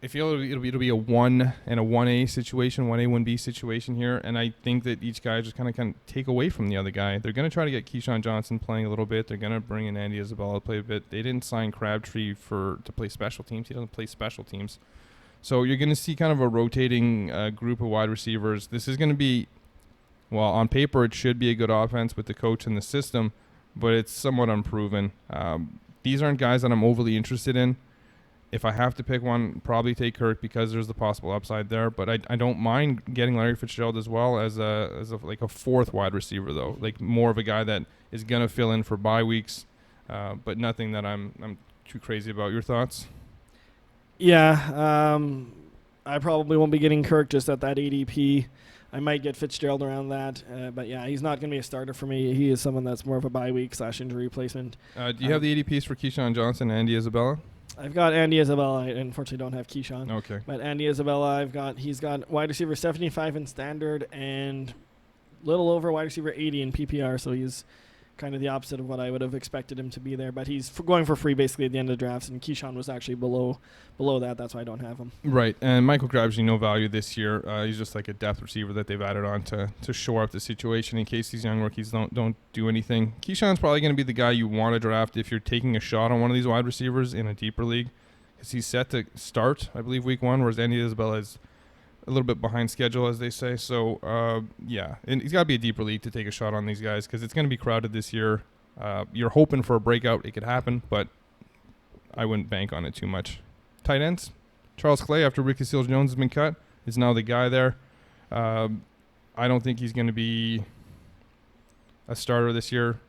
I feel it'll be a 1 and a 1A situation, 1A, 1B situation here, and I think that each guy just kind of take away from the other guy. They're going to try to get Keyshawn Johnson playing a little bit. They're going to bring in Andy Isabella to play a bit. They didn't sign Crabtree to play special teams. He doesn't play special teams. So you're going to see kind of a rotating group of wide receivers. This is going to be, well, on paper it should be a good offense with the coach and the system, but it's somewhat unproven. These aren't guys that I'm overly interested in. If I have to pick one, probably take Kirk because there's the possible upside there. But I don't mind getting Larry Fitzgerald as well as a 4th wide receiver, though. Like, more of a guy that is going to fill in for bye weeks, but nothing that I'm too crazy about. Your thoughts? Yeah, I probably won't be getting Kirk just at that ADP. I might get Fitzgerald around that, but yeah, he's not going to be a starter for me. He is someone that's more of a bye week / injury replacement. Do you have the ADPs for Keyshawn Johnson and Andy Isabella? I've got Andy Isabella. I unfortunately don't have Keyshawn. Okay. But Andy Isabella, he's got wide receiver 75 in Standard and little over wide receiver 80 in PPR, so he's kind of the opposite of what I would have expected him to be there. But he's going for free basically at the end of the drafts, and Keyshawn was actually below that. That's why I don't have him. Right, and Michael Crabtree, no value this year. He's just like a depth receiver that they've added on to shore up the situation in case these young rookies don't do anything. Keyshawn's probably going to be the guy you want to draft if you're taking a shot on one of these wide receivers in a deeper league, because he's set to start, I believe, week 1, whereas Andy Isabella is a little bit behind schedule, as they say. So, yeah, and he's got to be a deeper league to take a shot on these guys because it's going to be crowded this year. You're hoping for a breakout. It could happen, but I wouldn't bank on it too much. Tight ends, Charles Clay, after Ricky Seals-Jones has been cut, is now the guy there. I don't think he's going to be a starter this year.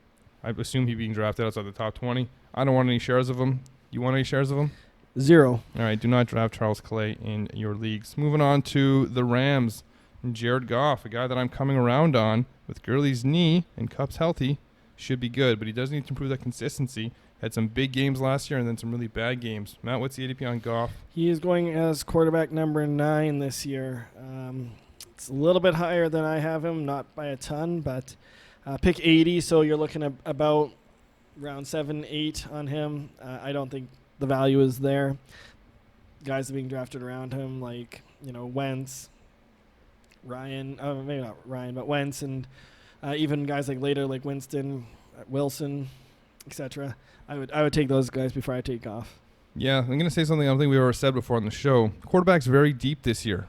I assume he's being drafted outside the top 20. I don't want any shares of him. You want any shares of him? 0. All right, do not draft Charles Clay in your leagues. Moving on to the Rams. Jared Goff, a guy that I'm coming around on with Gurley's knee and Kupp's healthy, should be good, but he does need to improve that consistency. Had some big games last year and then some really bad games. Matt, what's the ADP on Goff? He is going as quarterback number 9 this year. It's a little bit higher than I have him, not by a ton, but pick 80, so you're looking at about round 7, 8 on him. I don't think the value is there. Guys are being drafted around him, like, Wentz, Ryan, maybe not Ryan, but Wentz, and even guys like later, like Winston, Wilson, etc. I would take those guys before I take Goff. Yeah, I'm going to say something I don't think we've ever said before on the show. Quarterback's very deep this year.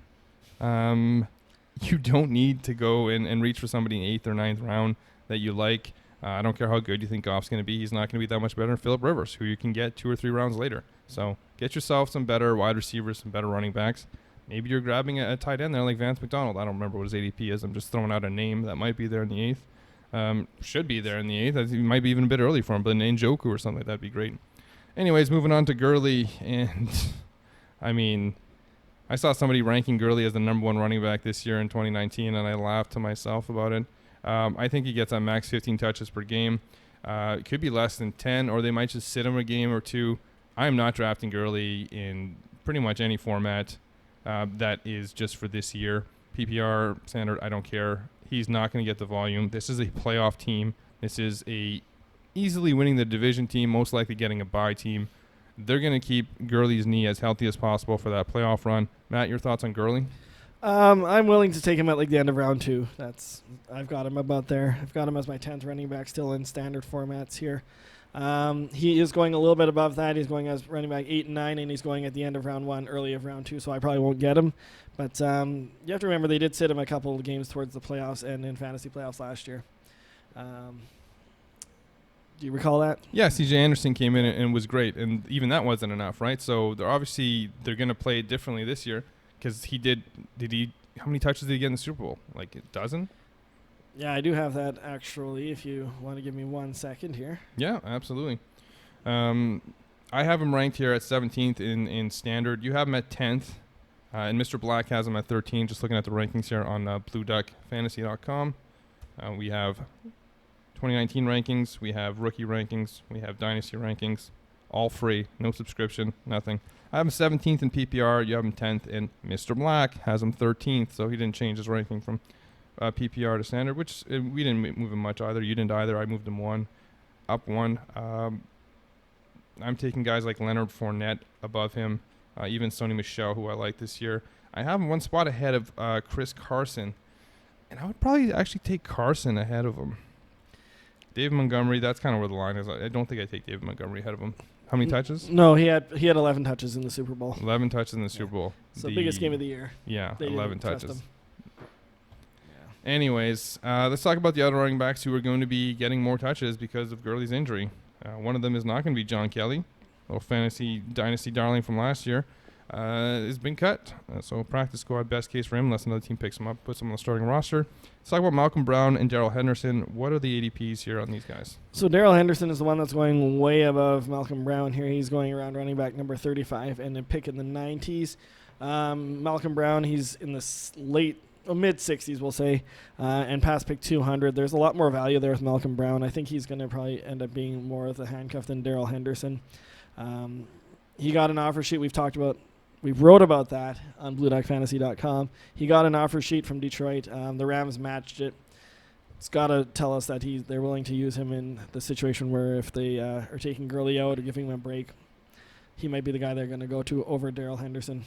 You don't need to go and reach for somebody in 8th or 9th round that you like. I don't care how good you think Goff's going to be. He's not going to be that much better than Phillip Rivers, who you can get 2 or 3 rounds later. So get yourself some better wide receivers, some better running backs. Maybe you're grabbing a tight end there like Vance McDonald. I don't remember what his ADP is. I'm just throwing out a name that might be there in the 8th. Should be there in the 8th. It might be even a bit early for him, but an Njoku or something like that would be great. Anyways, moving on to Gurley. And, I mean, I saw somebody ranking Gurley as the number 1 running back this year in 2019, and I laughed to myself about it. I think he gets on max 15 touches per game. It could be less than 10, or they might just sit him a game or 2. I am not drafting Gurley in pretty much any format that is just for this year. PPR, standard, I don't care. He's not going to get the volume. This is a playoff team. This is a easily winning the division team, most likely getting a bye team. They're going to keep Gurley's knee as healthy as possible for that playoff run. Matt, your thoughts on Gurley? I'm willing to take him at like the end of round 2. I've got him about there. I've got him as my 10th running back still in standard formats here. He is going a little bit above that. He's going as running back 8 and 9, and he's going at the end of round 1, early of round 2, so I probably won't get him. But you have to remember they did sit him a couple of games towards the playoffs and in fantasy playoffs last year. Do you recall that? Yeah, C.J. Anderson came in and was great, and even that wasn't enough, right? So they're going to play it differently this year because how many touches did he get in the Super Bowl? Like a dozen? Yeah, I do have that actually, if you want to give me 1 second here. Yeah, absolutely. I have him ranked here at 17th in standard. You have him at 10th, and Mr. Black has him at 13, just looking at the rankings here on BlueDuckFantasy.com. We have 2019 rankings, we have rookie rankings, we have dynasty rankings, all free, no subscription, nothing. I have him 17th in PPR, you have him 10th, and Mr. Black has him 13th, so he didn't change his ranking from PPR to standard, which we didn't move him much either. You didn't either. I moved him 1, up 1. I'm taking guys like Leonard Fournette above him, even Sony Michel, who I like this year. I have him 1 spot ahead of Chris Carson, and I would probably actually take Carson ahead of him. David Montgomery, that's kind of where the line is. I don't think I take David Montgomery ahead of him. How many touches? No, he had 11 touches in the Super Bowl. 11 touches in the Super Bowl. It's the biggest game of the year. Yeah, They 11 didn't trust touches. him. Anyways, let's talk about the other running backs who are going to be getting more touches because of Gurley's injury. One of them is not going to be John Kelly, little fantasy dynasty darling from last year. Has been cut. So practice squad, best case for him, unless another team picks him up, puts him on the starting roster. Let's talk about Malcolm Brown and Darrell Henderson. What are the ADPs here on these guys? So Darrell Henderson is the one that's going way above Malcolm Brown here. He's going around running back number 35 and a pick in the 90s. Malcolm Brown, he's in the mid-60s, we'll say, and past pick 200. There's a lot more value there with Malcolm Brown. I think he's going to probably end up being more of the handcuff than Darrell Henderson. He got an offer sheet. We wrote about that on BlueDuckFantasy.com. He got an offer sheet from Detroit. The Rams matched it. It's got to tell us that they're willing to use him in the situation where if they are taking Gurley out or giving him a break, he might be the guy they're going to go to over Darrell Henderson.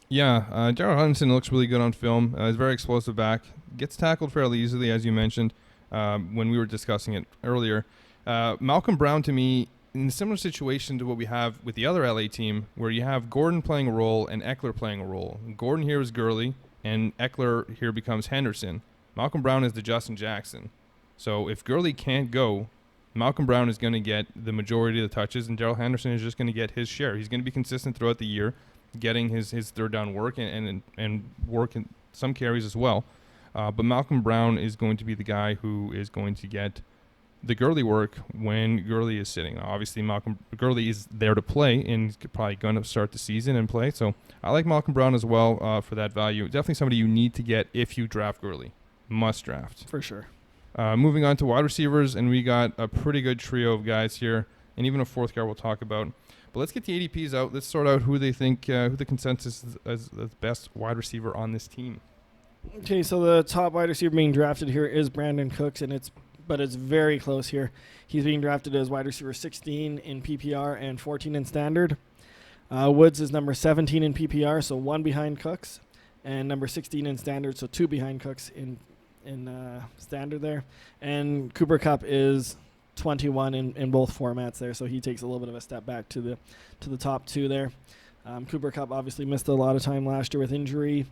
Yeah, Darrell Henderson looks really good on film. He's very explosive back. Gets tackled fairly easily, as you mentioned when we were discussing it earlier. Malcolm Brown, to me, in a similar situation to what we have with the other LA team, where you have Gordon playing a role and Eckler playing a role. Gordon here is Gurley, and Eckler here becomes Henderson. Malcolm Brown is the Justin Jackson. So if Gurley can't go, Malcolm Brown is going to get the majority of the touches, and Darrell Henderson is just going to get his share. He's going to be consistent throughout the year, getting his third down work and work in some carries as well. But Malcolm Brown is going to be the guy who is going to get the Gurley work when Gurley is sitting. Now, obviously, Malcolm Gurley is there to play and he's probably going to start the season and play. So I like Malcolm Brown as well for that value. Definitely somebody you need to get if you draft Gurley. Must draft. For sure. Moving on to wide receivers, and we got a pretty good trio of guys here, and even a fourth guy we'll talk about. But let's get the ADPs out. Let's sort out who they think, who the consensus is as the best wide receiver on this team. Okay, so the top wide receiver being drafted here is Brandon Cooks, and it's very close here. He's being drafted as wide receiver 16 in PPR and 14 in standard. Woods is number 17 in PPR, so 1 behind Cooks, and number 16 in standard, so 2 behind Cooks in standard there. And Cooper Kupp is 21 in both formats there, so he takes a little bit of a step back to the top 2 there. Cooper Kupp obviously missed a lot of time last year with injury,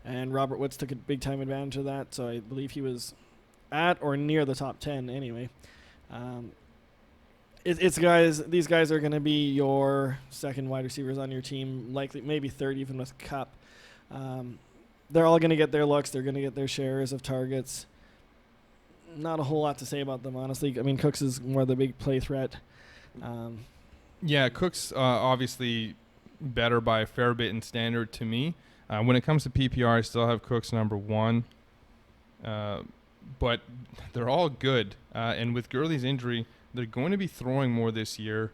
and Robert Woods took a big time advantage of that, so I believe he was at or near the top 10 anyway. These guys are going to be your second wide receivers on your team, likely maybe third even with Kupp. They're all going to get their looks. They're going to get their shares of targets. Not a whole lot to say about them, honestly. I mean, Cooks is more the big play threat. Yeah, Cooks obviously better by a fair bit in standard to me. When it comes to PPR, I still have Cooks number 1. But they're all good. And with Gurley's injury, they're going to be throwing more this year.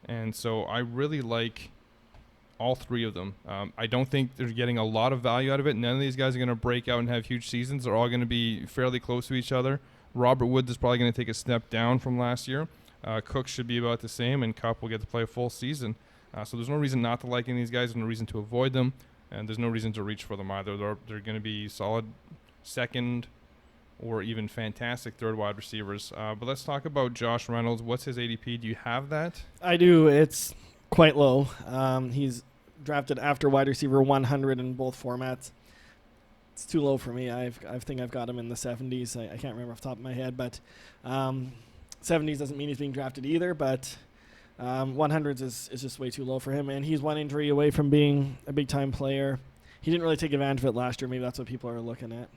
And so I really like all 3 of them. I don't think they're getting a lot of value out of it. None of these guys are going to break out and have huge seasons. They're all going to be fairly close to each other. Robert Woods is probably going to take a step down from last year. Cook should be about the same, and Kupp will get to play a full season. So there's no reason not to like any of these guys. There's no reason to avoid them. And there's no reason to reach for them either. They're going to be solid second or even fantastic third wide receivers. But let's talk about Josh Reynolds. What's his ADP? Do you have that? I do. It's quite low. He's drafted after wide receiver 100 in both formats. It's too low for me. I think I've got him in the 70s. I can't remember off the top of my head, but 70s doesn't mean he's being drafted either, but 100s is just way too low for him, and he's one injury away from being a big-time player. He didn't really take advantage of it last year. Maybe that's what people are looking at.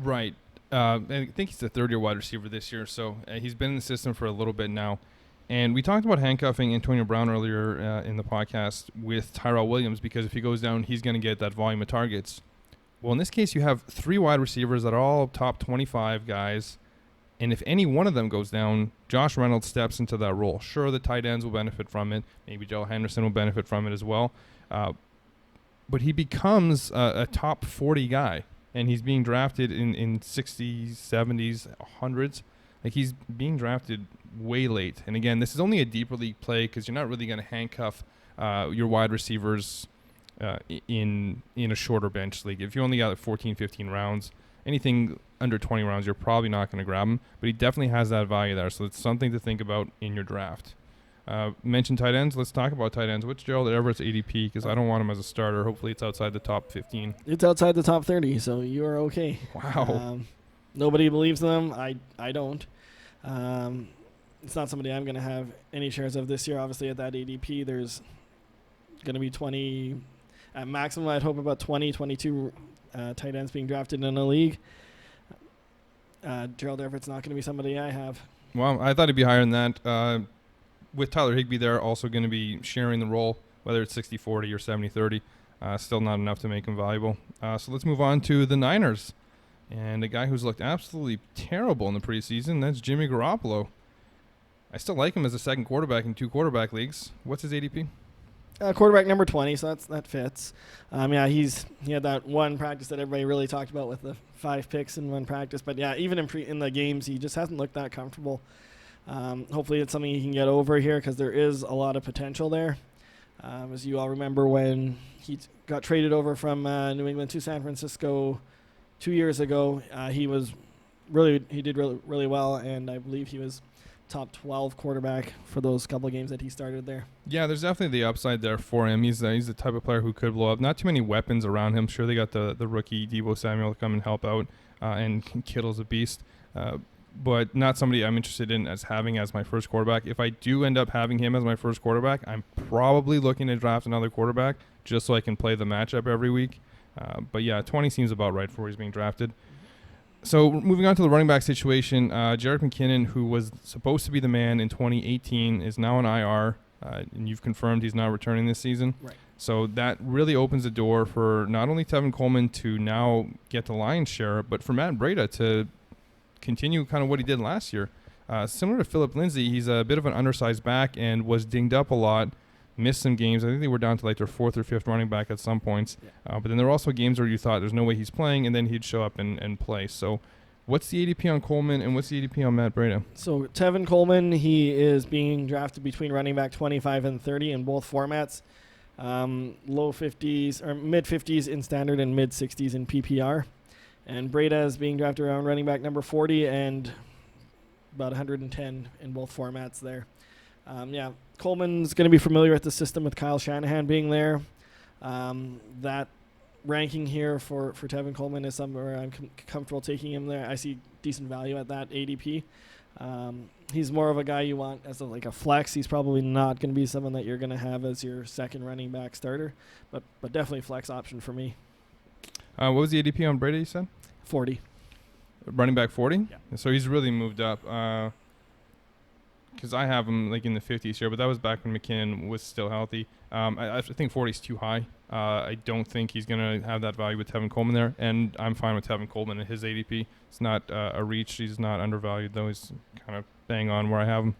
Right. I think he's the third-year wide receiver this year, so he's been in the system for a little bit now. And we talked about handcuffing Antonio Brown earlier in the podcast with Tyrell Williams, because if he goes down, he's going to get that volume of targets. Well, in this case, you have 3 wide receivers that are all top 25 guys, and if any one of them goes down, Josh Reynolds steps into that role. Sure, the tight ends will benefit from it. Maybe Joe Henderson will benefit from it as well. But he becomes a top 40 guy, and he's being drafted in 60s, 70s, 100s. Like, he's being drafted way late. And again, this is only a deeper league play because you're not really going to handcuff your wide receivers in a shorter bench league. If you only got like 14, 15 rounds, anything under 20 rounds, you're probably not going to grab him. But he definitely has that value there, so it's something to think about in your draft. Mentioned tight ends. Let's talk about tight ends. What's Gerald Everett's ADP? Because I don't want him as a starter. Hopefully it's outside the top 15. It's outside the top 30, so you are okay. Wow. Nobody believes them. I don't. It's not somebody I'm going to have any shares of this year. Obviously, at that ADP, there's going to be 20, at maximum, I'd hope about 20, 22 tight ends being drafted in a league. Gerald Everett's not going to be somebody I have. Well, I thought he'd be higher than that. With Tyler Higbee there, also going to be sharing the role, whether it's 60-40 or 70-30. Still not enough to make him valuable. So let's move on to the Niners. And a guy who's looked absolutely terrible in the preseason, that's Jimmy Garoppolo. I still like him as a second quarterback in 2 quarterback leagues. What's his ADP? Quarterback number 20, so that fits. Yeah, he had that one practice that everybody really talked about with the 5 picks in one practice. But yeah, even in the games, he just hasn't looked that comfortable. Hopefully it's something he can get over here because there is a lot of potential there. As you all remember, when he got traded over from New England to San Francisco 2 years ago, he did really well, and I believe he was top 12 quarterback for those couple of games that he started there. Yeah, there's definitely the upside there for him. He's the type of player who could blow up. Not too many weapons around him. Sure, they got the rookie Deebo Samuel to come and help out, and Kittle's a beast. But not somebody I'm interested in having as my first quarterback. If I do end up having him as my first quarterback, I'm probably looking to draft another quarterback just so I can play the matchup every week. But yeah, 20 seems about right for where he's being drafted. So moving on to the running back situation, Jerick McKinnon, who was supposed to be the man in 2018, is now on IR, and you've confirmed he's not returning this season. Right. So that really opens the door for not only Tevin Coleman to now get the lion's share, but for Matt Breida to continue kind of what he did last year. Similar to Phillip Lindsay, he's a bit of an undersized back and was dinged up a lot, missed some games. I think they were down to like their fourth or fifth running back at some points. Yeah. But then there were also games where you thought there's no way he's playing, and then he'd show up and play. So what's the ADP on Coleman, and what's the ADP on Matt Breida? So Tevin Coleman, he is being drafted between running back 25 and 30 in both formats. Low 50s or mid 50s in standard and mid 60s in PPR. And Breida is being drafted around running back number 40 and about 110 in both formats there. Coleman's going to be familiar with the system with Kyle Shanahan being there. That ranking here for Tevin Coleman is somewhere I'm comfortable taking him there. I see decent value at that ADP. He's more of a guy you want as a flex. He's probably not going to be someone that you're going to have as your second running back starter, but definitely flex option for me. What was the ADP on Breida, you said? 40. Running back 40? Yeah. So he's really moved up. Because I have him like in the 50s here, but that was back when McKinnon was still healthy. I think 40 is too high. I don't think he's going to have that value with Tevin Coleman there, and I'm fine with Tevin Coleman at his ADP. It's not a reach. He's not undervalued, though. He's kind of bang on where I have him.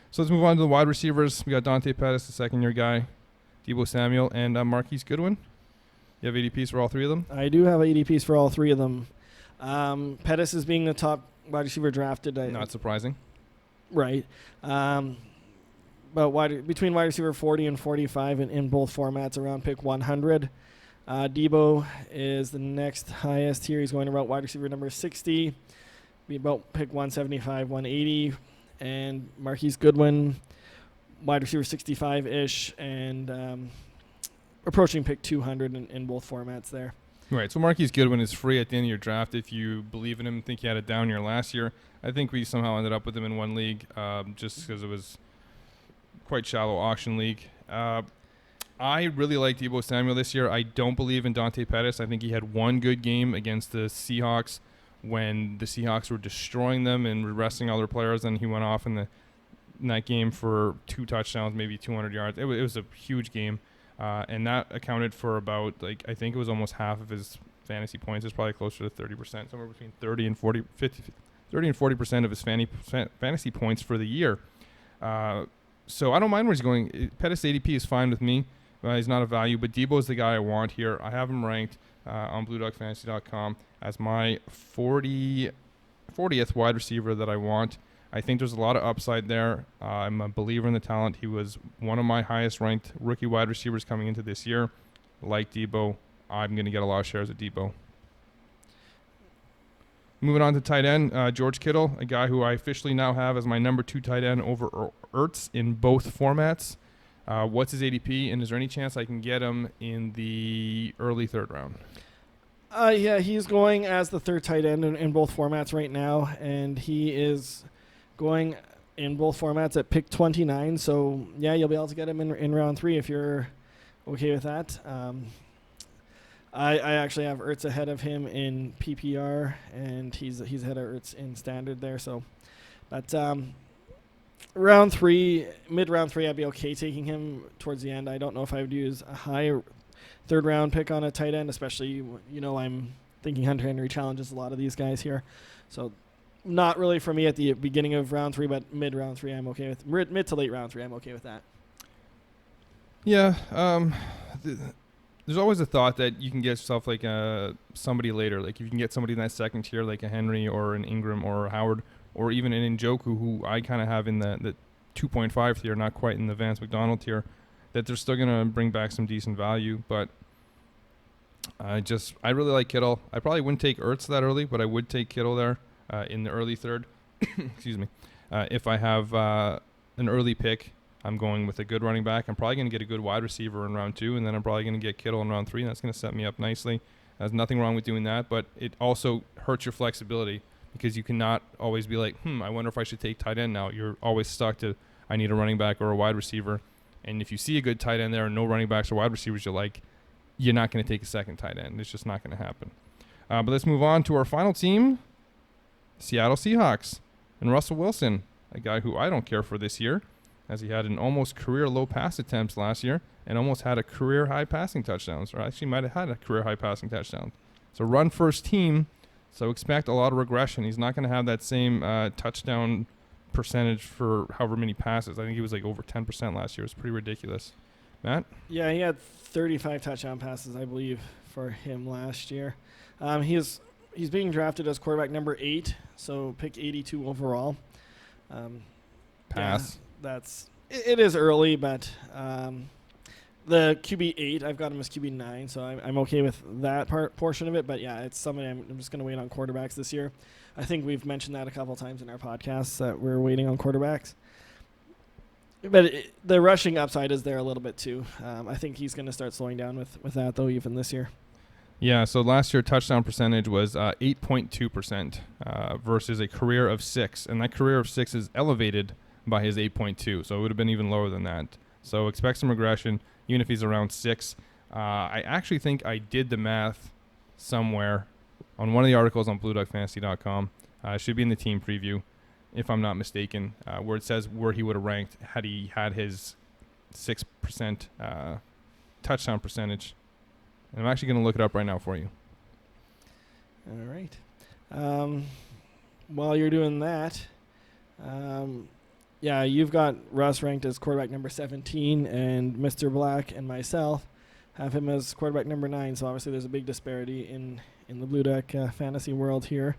So let's move on to the wide receivers. We got Dante Pettis, the second-year guy, Deebo Samuel, and Marquise Goodwin. You have ADPs for all three of them? I do have ADPs for all three of them. Pettis is being the top wide receiver drafted. Not surprising. Right. But between wide receiver 40 and 45 in both formats around pick 100. Deebo is the next highest here. He's going about wide receiver number 60. Be about pick 175, 180. And Marquise Goodwin, wide receiver 65-ish, and approaching pick 200 in both formats there. Right, so Marquise Goodwin is free at the end of your draft if you believe in him. Think he had a down year last year. I think we somehow ended up with him in one league just because it was quite shallow auction league. I really like Deebo Samuel this year. I don't believe in Dante Pettis. I think he had one good game against the Seahawks when the Seahawks were destroying them and resting all their players, and he went off in that game for 2 touchdowns, maybe 200 yards. It was a huge game. And that accounted for about, I think it was almost half of his fantasy points. It's probably closer to 30%, somewhere between 30 and 40% of his fantasy points for the year. So I don't mind where he's going. Pettis ADP is fine with me. He's not a value, but Deebo is the guy I want here. I have him ranked on BlueDogFantasy.com as my 40th wide receiver that I want. I think there's a lot of upside there. I'm a believer in the talent. He was one of my highest ranked rookie wide receivers coming into this year. Like Deebo, I'm going to get a lot of shares of Deebo. Moving on to tight end, George Kittle, a guy who I officially now have as my number 2 tight end over Ertz in both formats. What's his ADP, and is there any chance I can get him in the early third round? Yeah, he's going as the third tight end in both formats right now, and he is going in both formats at pick 29. So, yeah, you'll be able to get him in round 3 if you're okay with that. I actually have Ertz ahead of him in PPR, and he's ahead of Ertz in standard there. So, but round 3, mid-round 3, I'd be okay taking him towards the end. I don't know if I would use a high third-round pick on a tight end, especially, I'm thinking Hunter Henry challenges a lot of these guys here. So, not really for me at the beginning of round 3, but mid-round 3, I'm okay with. Mid to late round 3, I'm okay with that. Yeah, there's always a thought that you can get yourself like somebody later. Like if you can get somebody in that second tier, like a Henry or an Ingram or a Howard, or even an Njoku, who I kind of have in the 2.5 tier, not quite in the Vance McDonald tier, that they're still going to bring back some decent value. But I really like Kittle. I probably wouldn't take Ertz that early, but I would take Kittle there in the early third. Excuse me. If I have an early pick, I'm going with a good running back. I'm probably going to get a good wide receiver in round 2, and then I'm probably going to get Kittle in round 3, and that's going to set me up nicely. There's nothing wrong with doing that, but it also hurts your flexibility because you cannot always be like, I wonder if I should take tight end now. You're always stuck to, I need a running back or a wide receiver. And if you see a good tight end there and no running backs or wide receivers you like, you're not going to take a second tight end. It's just not going to happen. But let's move on to our final team, Seattle Seahawks and Russell Wilson, a guy who I don't care for this year, as he had an almost career low pass attempts last year and almost had a career high passing touchdowns, or actually might have had a career high passing touchdown. So run first team, so expect a lot of regression. He's not going to have that same touchdown percentage for however many passes. I think he was like over 10% last year. It was pretty ridiculous. Matt? Yeah, he had 35 touchdown passes, I believe, for him last year. He's being drafted as quarterback number 8, so pick 82 overall. Pass. Yeah, it is early, but the QB 8, I've got him as QB 9, so I'm okay with that portion of it. But yeah, it's something I'm just going to wait on quarterbacks this year. I think we've mentioned that a couple times in our podcasts that we're waiting on quarterbacks. But the rushing upside is there a little bit too. I think he's going to start slowing down with that though, even this year. Yeah, so last year touchdown percentage was 8.2% versus a career of 6, and that career of 6 is elevated by his 8.2, so it would have been even lower than that. So expect some regression, even if he's around 6. I actually think I did the math somewhere on one of the articles on BlueDuckFantasy.com. It should be in the team preview, if I'm not mistaken, where it says where he would have ranked had he had his 6% touchdown percentage. And I'm actually going to look it up right now for you. All right. While you're doing that, yeah, you've got Russ ranked as quarterback number 17, and Mr. Black and myself have him as quarterback number 9. So obviously there's a big disparity in the Blue Duck fantasy world here.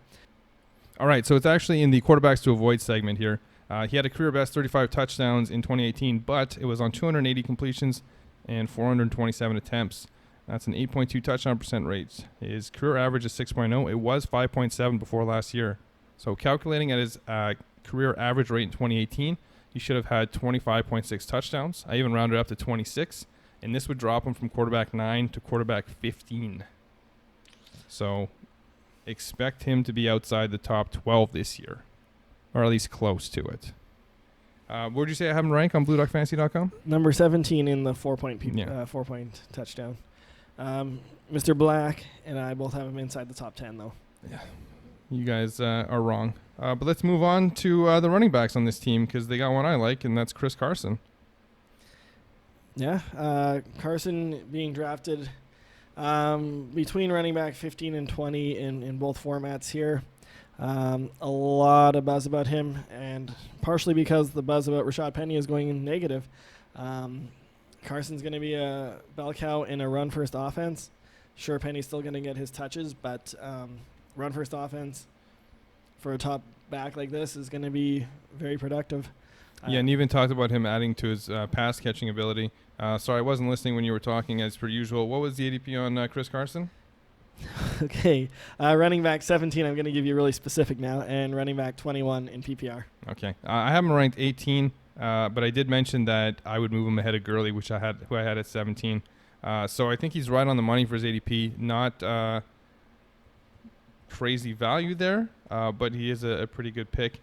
All right, so it's actually in the quarterbacks to avoid segment here. He had a career best 35 touchdowns in 2018, but it was on 280 completions and 427 attempts. That's an 8.2 touchdown percent rate. His career average is 6.0. It was 5.7 before last year. So calculating at his career average rate in 2018, he should have had 25.6 touchdowns. I even rounded up to 26, and this would drop him from quarterback 9 to quarterback 15. So expect him to be outside the top 12 this year, or at least close to it. Where would you say I have him rank on BlueDuckFantasy.com? Number 17 in the 4-point touchdown. Mr. Black and I both have him inside the top 10, though. Yeah, you guys are wrong. But let's move on to the running backs on this team, because they got one I like, and that's Chris Carson. Yeah, Carson being drafted between running back 15 and 20 in both formats here. A lot of buzz about him, and partially because the buzz about Rashad Penny is going negative. Carson's going to be a bell cow in a run-first offense. Sure, Penny's still going to get his touches, but run-first offense for a top back like this is going to be very productive. Yeah, and even talked about him adding to his pass-catching ability. Sorry, I wasn't listening when you were talking, as per usual. What was the ADP on Chris Carson? Okay, running back 17, I'm going to give you really specific now, and running back 21 in PPR. Okay, I have him ranked 18. But I did mention that I would move him ahead of Gurley, who I had at 17. So I think he's right on the money for his ADP. Not crazy value there, but he is a pretty good pick.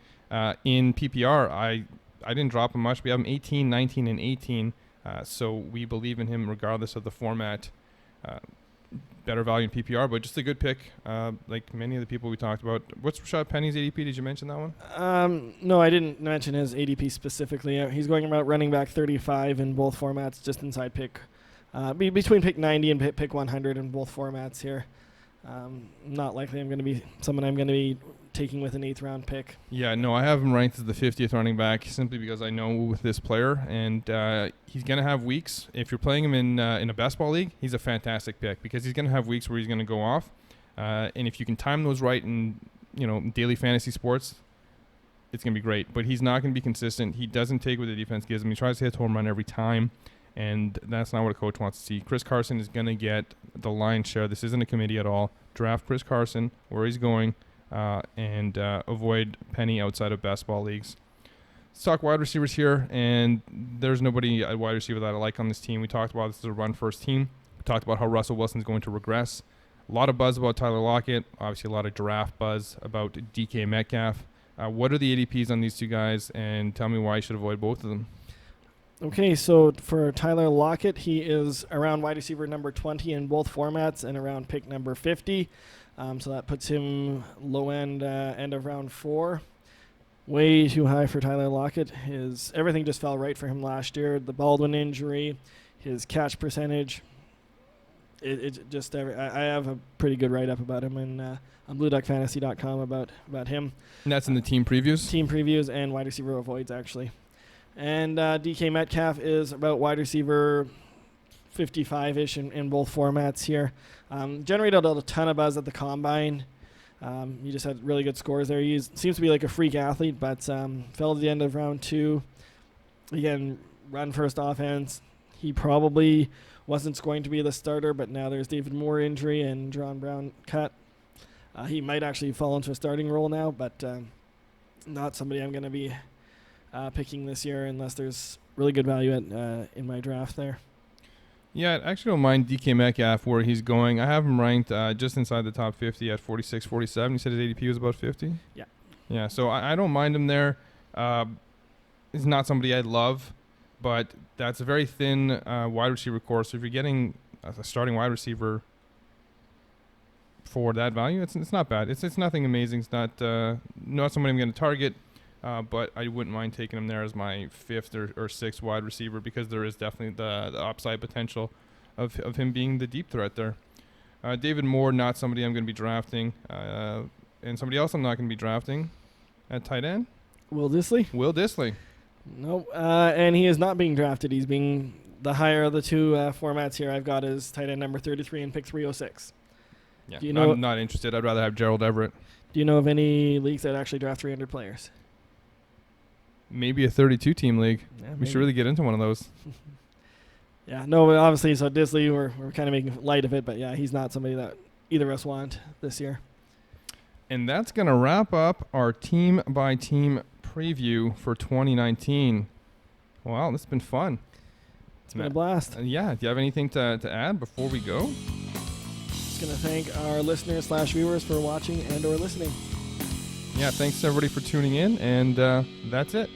In PPR, I didn't drop him much. We have him 18, 19, and 18. So we believe in him regardless of the format. Better value in PPR, but just a good pick, like many of the people we talked about. What's Rashad Penny's ADP? Did you mention that one? No, I didn't mention his ADP specifically. He's going about running back 35 in both formats, just inside pick, between pick 90 and pick 100 in both formats here. Not likely I'm going to be someone I'm going to be taking with an 8th round pick. Yeah, no, I have him ranked as the 50th running back simply because I know this player, and he's going to have weeks. If you're playing him in a best ball league, he's a fantastic pick because he's going to have weeks where he's going to go off, and if you can time those right in daily fantasy sports, it's going to be great. But he's not going to be consistent. He doesn't take what the defense gives him. He tries to hit home run every time, and that's not what a coach wants to see. Chris Carson is going to get the lion's share. This isn't a committee at all. Draft Chris Carson where he's going. And avoid Penny outside of best ball leagues. Let's talk wide receivers here, and there's nobody at wide receiver that I like on this team. We talked about this is a run-first team. We talked about how Russell Wilson's going to regress. A lot of buzz about Tyler Lockett. Obviously, a lot of draft buzz about DK Metcalf. What are the ADPs on these two guys, and tell me why you should avoid both of them. Okay, so for Tyler Lockett, he is around wide receiver number 20 in both formats and around pick number 50. So that puts him low end of round 4. Way too high for Tyler Lockett. Everything just fell right for him last year. The Baldwin injury, his catch percentage. I have a pretty good write-up about him on BlueDuckFantasy.com about him. And that's in the team previews? Team previews and wide receiver avoids, actually. And DK Metcalf is about wide receiver 55-ish in both formats here. Generated a ton of buzz at the Combine. He just had really good scores there. He seems to be like a freak athlete, but fell at the end of round 2. Again, run first offense. He probably wasn't going to be the starter, but now there's David Moore injury and John Brown cut. He might actually fall into a starting role now, but not somebody I'm going to be picking this year unless there's really good value in my draft there. Yeah, I actually don't mind DK Metcalf where he's going. I have him ranked just inside the top 50 at 46, 47. You said his ADP was about 50? Yeah. Yeah, so I don't mind him there. He's not somebody I love, but that's a very thin wide receiver core. So if you're getting a starting wide receiver for that value, it's not bad. It's nothing amazing. It's not somebody I'm going to target. But I wouldn't mind taking him there as my 5th or 6th wide receiver because there is definitely the upside potential of him being the deep threat there. David Moore, not somebody I'm going to be drafting. And somebody else I'm not going to be drafting at tight end. Will Dissly? Will Dissly. Nope. And he is not being drafted. He's being the higher of the two formats here. I've got his tight end number 33 and pick 306. Yeah, I'm not interested. I'd rather have Gerald Everett. Do you know of any leagues that actually draft 300 players? Maybe a 32-team league. Yeah, we should really get into one of those. Yeah, no, obviously, so Dissly, we're kind of making light of it, but yeah, he's not somebody that either of us want this year. And that's going to wrap up our team-by-team preview for 2019. Wow, this has been fun. It's been a blast. Yeah, do you have anything to add before we go? Just going to thank our listeners/viewers for watching and or listening. Yeah, thanks everybody for tuning in, and that's it.